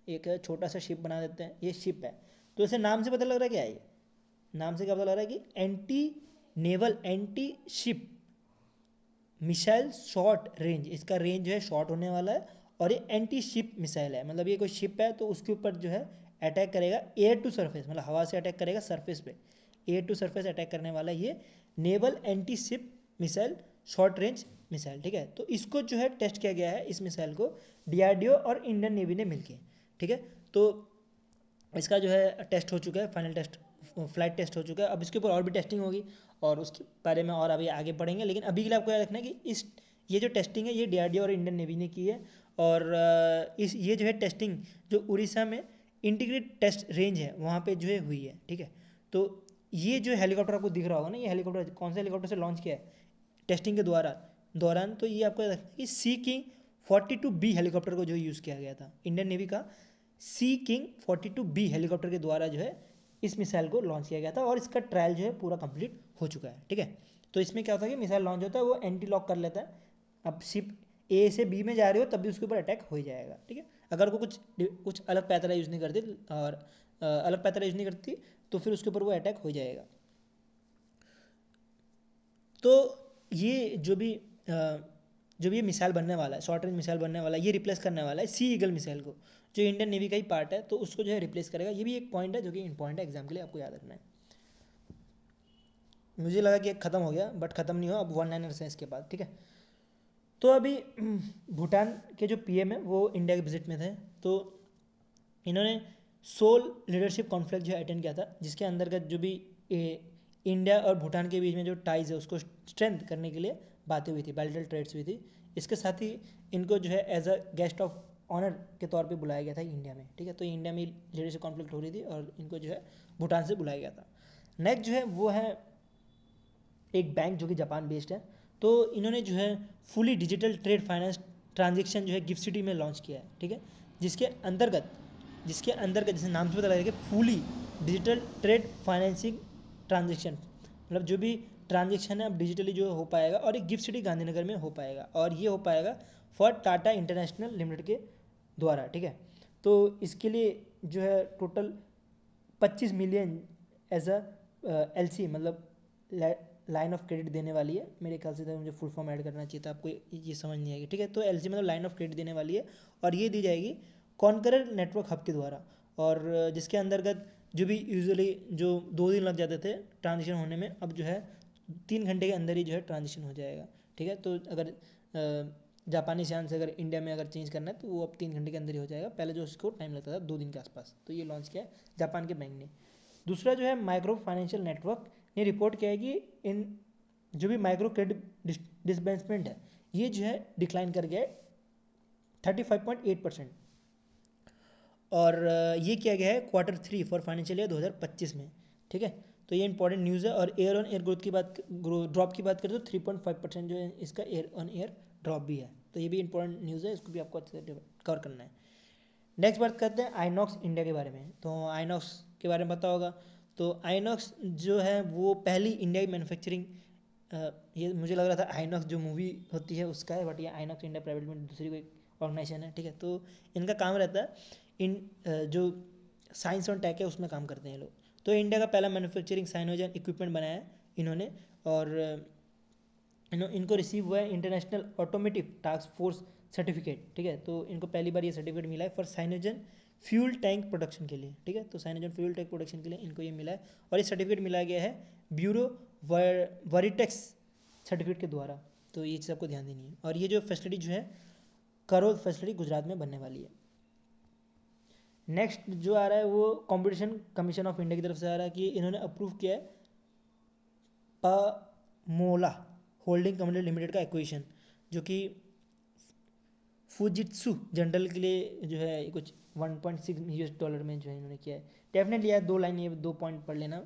एक छोटा सा शिप बना देते हैं, ये शिप है। तो इसे नाम से पता लग रहा है क्या है, ये नाम से क्या पता लग रहा है कि anti naval anti ship missile short range. इसका रेंज जो है शॉर्ट होने वाला है, और ये एंटी शिप मिसाइल है। मतलब ये कोई शिप है तो उसके ऊपर जो है अटैक करेगा एयर टू सरफेस, मतलब हवा से अटैक करेगा सरफेस पे, एयर टू सरफेस अटैक करने वाला ये naval anti ship missile short range missile. ठीक है, तो इसको जो है टेस्ट किया गया है, इस मिसाइल को डीआरडीओ और इंडियन नेवी ने मिलकर। ठीक है, तो इसका जो है टेस्ट हो चुका है, फाइनल टेस्ट फ्लाइट टेस्ट हो चुका है। अब इसके ऊपर और भी टेस्टिंग होगी और उसके बारे में और अभी आगे बढ़ेंगे, लेकिन अभी के लिए आपको याद रखना है कि ये जो टेस्टिंग है ये DRDO और इंडियन नेवी ने की है। और इस ये जो है टेस्टिंग जो उड़ीसा में इंटीग्रेटेड टेस्ट रेंज है वहाँ पे जो है हुई है, ठीक है। तो ये जो हेलीकॉप्टर आपको दिख रहा होगा ना, ये हेलीकॉप्टर कौन से हेलीकॉप्टर से लॉन्च किया है टेस्टिंग के दौरान, तो ये आपको रखना है कि सी किंग 42B हेलीकॉप्टर को जो यूज़ किया गया था, इंडियन नेवी का सी किंग 42B हेलीकॉप्टर के द्वारा जो है इस मिसाइल को लॉन्च किया गया था और इसका ट्रायल जो है पूरा कंप्लीट हो चुका है, ठीक है। तो इसमें क्या होता है कि मिसाइल लॉन्च होता है वो एंटी लॉक कर लेता है, अब शिप ए से बी में जा रही हो तब भी उसके ऊपर अटैक हो जाएगा, ठीक है। अगर वो कुछ अलग पैतरा यूज़ नहीं करती और अलग पैतरा यूज़ नहीं करती तो फिर उसके ऊपर वो अटैक हो जाएगा। तो ये जो भी ये मिसाइल बनने वाला है, शॉर्ट रेंज मिसाइल बनने वाला है, ये रिप्लेस करने वाला है सी ईगल मिसाइल को, जो इंडियन नेवी का ही पार्ट है, तो उसको जो है रिप्लेस करेगा। ये भी एक पॉइंट है जो कि इंपॉर्टेंट है एग्जाम के लिए, आपको याद रखना है। मुझे लगा कि ख़त्म हो गया बट ख़त्म नहीं हुआ, अब 1 लाइनर्स हैं इसके बाद, ठीक है। तो अभी भूटान के जो PM है वो इंडिया के विजिट में थे, तो इन्होंने सोल लीडरशिप कॉन्फ्रेंस जो अटेंड किया था, जिसके अंतर्गत जो भी इंडिया और भूटान के बीच में जो टाइज है उसको स्ट्रेंथ करने के लिए बातें हुई थी, बायलैटरल ट्रेड्स हुई थी। इसके साथ ही इनको जो है as a guest of honour के तौर पे बुलाया गया था इंडिया में, ठीक है। तो इंडिया में लीडरशिप कॉन्फ्लिक्ट हो रही थी और इनको जो है भूटान से बुलाया गया था। नेक्स्ट जो है वो है एक बैंक जो कि जापान बेस्ड है, तो इन्होंने जो है fully digital trade finance transaction जो है गिफ्ट सिटी में लॉन्च किया है, ठीक है। जिसके अंतर्गत जैसे नाम से पता लगा कि fully digital trade financing transaction, मतलब जो भी ट्रांजेक्शन है अब डिजिटली जो हो पाएगा और एक गिफ्ट सिटी गांधीनगर में हो पाएगा, और ये हो पाएगा फॉर टाटा इंटरनेशनल लिमिटेड के द्वारा, ठीक है। तो इसके लिए जो है total 25 million as a LC मतलब लाइन ऑफ क्रेडिट देने वाली है। मेरे ख्याल से तो मुझे फुल फॉर्म ऐड करना चाहिए था, आपको ये समझ नहीं आएगी, ठीक है। तो LC मतलब लाइन ऑफ क्रेडिट देने वाली है और ये दी जाएगी कॉन्करर नेटवर्क हब के द्वारा, और जिसके अंतर्गत जो भी यूजुअली जो 2 दिन लग जाते थे ट्रांजेक्शन होने में, अब जो है 3 घंटे के अंदर ही जो है ट्रांजेक्शन हो जाएगा, ठीक है। तो अगर जापानी शान से अगर इंडिया में अगर चेंज करना है तो वो अब 3 घंटे के अंदर ही हो जाएगा, पहले जो उसको टाइम लगता था 2 दिन के आसपास। तो ये लॉन्च किया है जापान के बैंक ने। दूसरा जो है माइक्रो फाइनेंशियल नेटवर्क ने रिपोर्ट किया है कि इन जो भी माइक्रो क्रेडिट डिसबर्समेंट है ये जो है डिक्लाइन कर गया है 35.8%, और ये किया गया है Q3 फॉर फाइनेंशियल ईयर 2025 में, ठीक है। तो ये इंपॉर्टेंट न्यूज़ है। और एयर ऑन एयर ग्रोथ की बात ड्रॉप की बात करें तो 3.5% जो है इसका एयर ऑन एयर ड्रॉप भी है, तो ये भी इंपॉर्टेंट न्यूज़ है, इसको भी आपको अच्छे से कवर करना है। नेक्स्ट बात करते हैं आइनॉक्स इंडिया के बारे में। तो आइनॉक्स के बारे में पता होगा, तो आइनॉक्स जो है वो पहली इंडिया की मैन्युफैक्चरिंग, ये मुझे लग रहा था आइनॉक्स जो मूवी होती है उसका है, बट ये आइनॉक्स इंडिया प्राइवेट लिमिटेड दूसरी कोई ऑर्गेनाइजेशन है, ठीक है। तो इनका काम रहता है इन जो साइंस और टेक है उसमें काम करते हैं ये लोग। तो इंडिया का पहला मैन्युफैक्चरिंग साइनोजन इक्विपमेंट बनाया है इन्होंने, और इनको रिसीव हुआ है international automotive task force certificate, ठीक है। तो इनको पहली बार ये सर्टिफिकेट मिला है for Cyanogen fuel tank production के लिए, ठीक है। तो साइनोजन फ्यूल टैंक प्रोडक्शन के लिए इनको ये मिला है, और ये सर्टिफिकेट मिला गया है ब्यूरो वरिटेक्स सर्टिफिकेट के द्वारा। तो ये चीज़ आपको ध्यान देनी है। और ये जो फैसिलिटी जो है करोल फैसिलिटी गुजरात में बनने वाली है। नेक्स्ट जो आ रहा है वो कंपटीशन कमीशन ऑफ इंडिया की तरफ से आ रहा है कि इन्होंने अप्रूव किया है पामोला होल्डिंग कंपनी लिमिटेड का एक्विजिशन, जो कि फुजित्सु जनरल के लिए जो है कुछ $1.6 में जो है इन्होंने किया है। डेफिनेटली यार 2 लाइन ये 2 पॉइंट पढ़ लेना।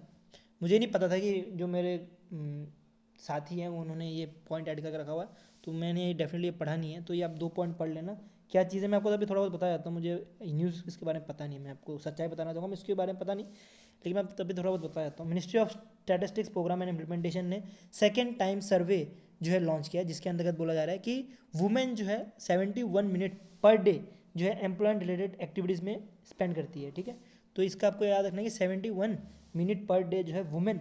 मुझे नहीं पता था कि जो मेरे साथी हैं उन्होंने ये पॉइंट ऐड करके रखा हुआ है, तो मैंने डेफिनेटली ये पढ़ा नहीं है, तो ये आप 2 पॉइंट पढ़ लेना। क्या चीज़ें मैं आपको तभी थोड़ा बहुत बताया जाता हूँ, मुझे न्यूज़ इसके बारे में पता नहीं है, मैं आपको सच्चाई बताना चाहूँगा, मैं इसके बारे में पता नहीं, लेकिन मैं तभी थोड़ा बहुत बताया जाता हूँ। Ministry of statistics programme and implementation ने सेकेंड टाइम सर्वे जो है लॉन्च किया, जिसके अंतर्गत बोला जा रहा है कि वुमेन जो है 71 मिनट पर डे जो है एम्प्लॉयमेंट रिलेटेड एक्टिविटीज़ में स्पेंड करती है, ठीक है। तो इसका आपको याद रखना है कि 71 मिनट पर डे जो है वुमेन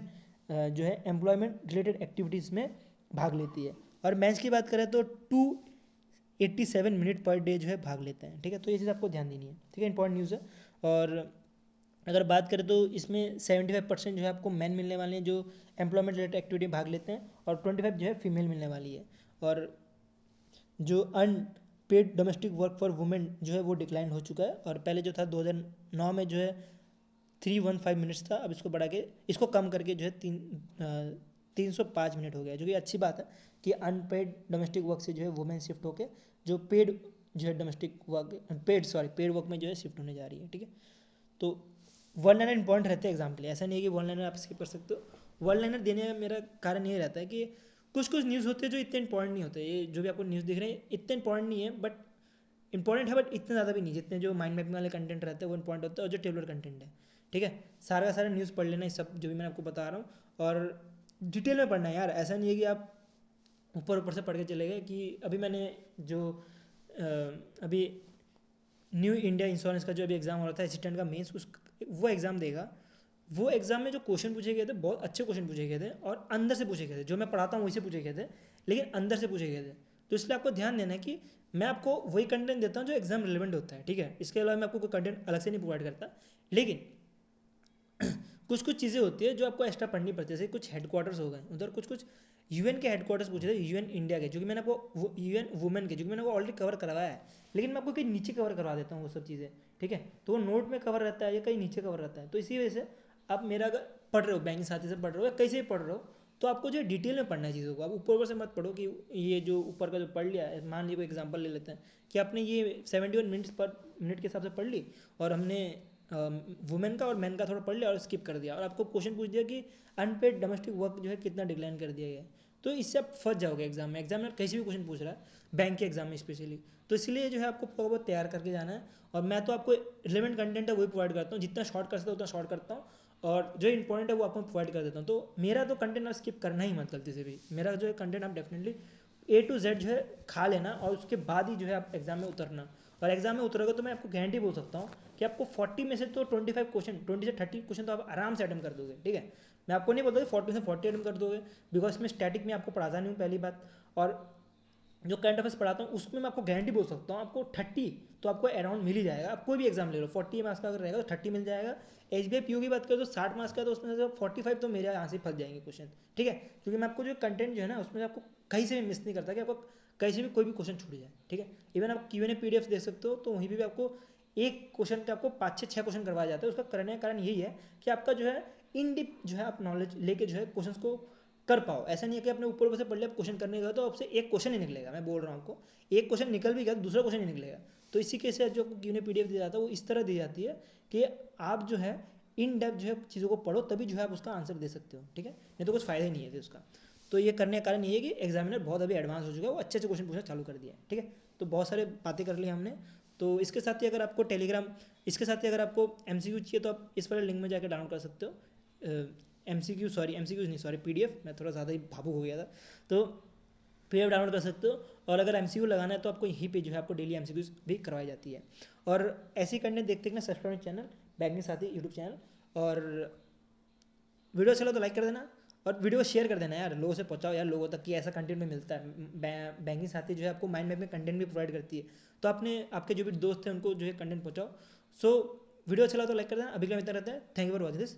जो है एम्प्लॉयमेंट रिलेटेड एक्टिविटीज़ में भाग लेती है, और मेंस की बात करें तो 287 मिनट पर डे जो है भाग लेते हैं, ठीक है। तो ये चीज़ आपको ध्यान देनी है, ठीक है, इंपॉर्टेंट न्यूज़ है। और अगर बात करें तो इसमें 75% जो है आपको मैन मिलने वाले हैं जो एम्प्लॉयमेंट रिलेटेड एक्टिविटी में भाग लेते हैं, और 25 जो है फीमेल मिलने वाली है। और जो unpaid domestic work for women जो है वो डिक्लाइन हो चुका है, और पहले जो था 2009 में जो है 315 मिनट्स था, अब इसको बढ़ा के इसको कम करके जो है 305 मिनट हो गया, जो कि अच्छी बात है कि अनपेड डोमेस्टिक वर्क से जो है वुमेन शिफ्ट होके जो पेड जो है डोमेस्टिक वर्क पेड वर्क में जो है शिफ्ट होने जा रही है, ठीक है। तो वन लाइनर इंपॉर्टेंट रहते हैं एग्जाम के लिए, ऐसा नहीं है कि वन लाइनर आप स्किप कर सकते हो। वन लाइनर देने का मेरा कारण ये रहता है कि कुछ कुछ न्यूज़ होते हैं जो इतने इंपॉर्टेंट नहीं होते, ये जो भी आपको न्यूज़ दिख रहे हैं इतने इंपॉर्टेंट नहीं है, बट इंपॉर्टेंट है, बट इतने ज़्यादा भी नहीं जितने जो माइंड मैपिंग वाले कंटेंट रहते हैं वो इंपॉर्टेंट होता है, और जो टेबलर कंटेंट है, ठीक है। सारा का सारा न्यूज़ पढ़ लेना, इस सब जो भी मैंने आपको बता रहा हूँ, और डिटेल में पढ़ना है यार, ऐसा नहीं है कि आप ऊपर ऊपर से पढ़ के चले गए। कि अभी मैंने जो अभी न्यू इंडिया इंश्योरेंस का जो अभी एग्ज़ाम हो रहा था असिस्टेंट का मेंस, उस वो एग्ज़ाम देगा, वो एग्ज़ाम में जो क्वेश्चन पूछे गए थे बहुत अच्छे क्वेश्चन पूछे गए थे, और अंदर से पूछे गए थे, जो मैं पढ़ाता हूँ वही से पूछे गए थे, लेकिन अंदर से पूछे गए थे। तो इसलिए आपको ध्यान देना है कि मैं आपको वही कंटेंट देता हूँ जो एग्जाम रिलेवेंट होता है, ठीक है। इसके अलावा मैं आपको कोई कंटेंट अलग से नहीं प्रोवाइड करता, लेकिन कुछ कुछ चीज़ें होती है जो आपको एक्स्ट्रा पढ़नी पड़ती है, जैसे कुछ हेडक्वार्टर्स हो गए उधर, कुछ कुछ यूएन के हेडक्वार्टर्स पूछे थे, यूएन इंडिया के, जो कि मैंने आपको यूएन वुमेन के, जो कि मैंने वो ऑलरेडी कवर करवाया है, लेकिन मैं आपको कहीं नीचे कवर करवा देता हूँ वो सब चीज़ें, ठीक है। तो वो नोट में कवर रहता है या कहीं नीचे कवर रहता है, तो इसी वजह से आप मेरा अगर पढ़ रहे हो, बैंक साथी से पढ़ रहे हो या कहीं से भी पढ़ रहे हो, तो आपको जो डिटेल में पढ़ना है चीज़ों को, आप ऊपर ऊपर से मत पढ़ो कि ये जो ऊपर का जो पढ़ लिया है, मान लीजिए कोई एग्जांपल ले लेते हैं कि आपने ये 71 मिनट्स पर मिनट के हिसाब से पढ़ ली, और हमने वुमेन का और मैन का थोड़ा पढ़ लिया और स्किप कर दिया, और आपको क्वेश्चन पूछ दिया कि अनपेड डोमेस्टिक वर्क जो है कितना डिक्लाइन कर दिया गया है, तो इससे आप फंस जाओगे एग्जाम में। एग्जाम में कहीं से भी क्वेश्चन पूछ रहा है, बैंक के एग्जाम में स्पेशली, तो इसलिए जो है आपको पूरा बहुत तैयार करके जाना है। और मैं तो आपको रिलेवेंट कंटेंट है वही प्रोवाइड करता हूँ, जितना शॉर्ट कर सकता हूँ उतना शॉर्ट करता हूँ, और जो इंपॉर्टेंट है वो आपको प्रोवाइड कर देता हूँ। तो मेरा तो कंटेंट आप स्किप करना ही मत गलती से भी, मेरा जो है कंटेंट आप डेफिनेटली A to Z जो है खा लेना, और उसके बाद ही जो है आप एग्जाम में उतरना। और एग्जाम में उतरोगे तो मैं आपको गारंटी बोल सकता हूँ कि आपको 40 में से तो 25 क्वेश्चन, 20 से 30 क्वेश्चन तो आप आराम से अटेम्प्ट कर दोगे, ठीक है। मैं आपको नहीं बोलता कि 40 से 40 अटेम्प्ट कर दोगे, बिकॉज मैं स्टैटिक में आपको पढ़ाता नहीं हूँ पहली बात, और जो करंट अफेयर्स पढ़ाता हूँ उसमें मैं आपको गारंटी बोल सकता हूँ आपको 30 तो आपको अराउंड मिल ही जाएगा। आप कोई भी एग्जाम ले लो 40 मार्क्स का अगर रहेगा तो 30 मिल जाएगा। SBI PO की बात करें तो 60 मार्क्स का, तो उसमें से 45 तो मेरे यहाँ से फंस जाएंगे क्वेश्चन, ठीक है। क्योंकि मैं आपको जो कंटेंट जो है ना उसमें आपको कहीं से भी मिस नहीं करता कि आपको कहीं से भी कोई भी क्वेश्चन छूट जाए, ठीक है। इवन आप Q&A PDF देख सकते हो, तो वहीं पर भी आपको एक क्वेश्चन के आपको 5 से 6 क्वेश्चन करवाया जाता है। उसका करने का कारण यही है कि आपका जो है इन डिप जो है आप नॉलेज लेके जो है क्वेश्चन को कर पाओ। ऐसा नहीं है कि आपने ऊपर ऊपर से पढ़ लिया, क्वेश्चन करने गए तो आपसे एक क्वेश्चन ही निकलेगा। मैं बोल रहा हूँ आपको, एक क्वेश्चन निकल भी गया दूसरा क्वेश्चन ही निकलेगा। तो इसी के से जो Q&A PDF दिया जाता है वो इस तरह दी जाती है कि आप जो है इन डेप्थ जो है चीज़ों को पढ़ो, तभी जो है आप उसका आंसर दे सकते हो, ठीक है। नहीं तो कुछ फ़ायदा ही नहीं है फिर उसका। तो ये करने का कारण ये है कि एग्जामिनर बहुत अभी एडवांस हो चुका है, वो अच्छे अच्छे क्वेश्चन पूछना चालू कर दिया है, ठीक है। तो बहुत सारे बातें कर ली हमने। तो इसके साथ ही अगर आपको टेलीग्राम, इसके साथ ही अगर आपको MCQ चाहिए तो आप इस वाले लिंक में जाकर डाउनलोड कर सकते हो। MCQs नहीं, सॉरी PDF, मैं थोड़ा ज़्यादा ही भावुक हो गया था। तो PDF डाउनलोड कर सकते हो, और अगर MCQ लगाना है तो आपको यहीं पे जो है आपको डेली MCQs भी करवाई जाती है। और ऐसी कंटेंट देखते हैं सब्सक्राइब चैनल बैंकिंग साथी यूट्यूब चैनल, और वीडियो चलो तो लाइक कर देना, और वीडियो शेयर कर देना यार, लोगों से पहुंचाओ यार लोगों तक कि ऐसा कंटेंट में मिलता है। बैंकिंग साथी जो है आपको माइंड मैप में कंटेंट भी प्रोवाइड करती है, तो आपने आपके जो भी दोस्त हैं उनको जो है कंटेंट पहुंचाओ। सो वीडियो अच्छा लगा तो लाइक कर देना। अभी के लिए इतना रहता है। Thank you for watching this.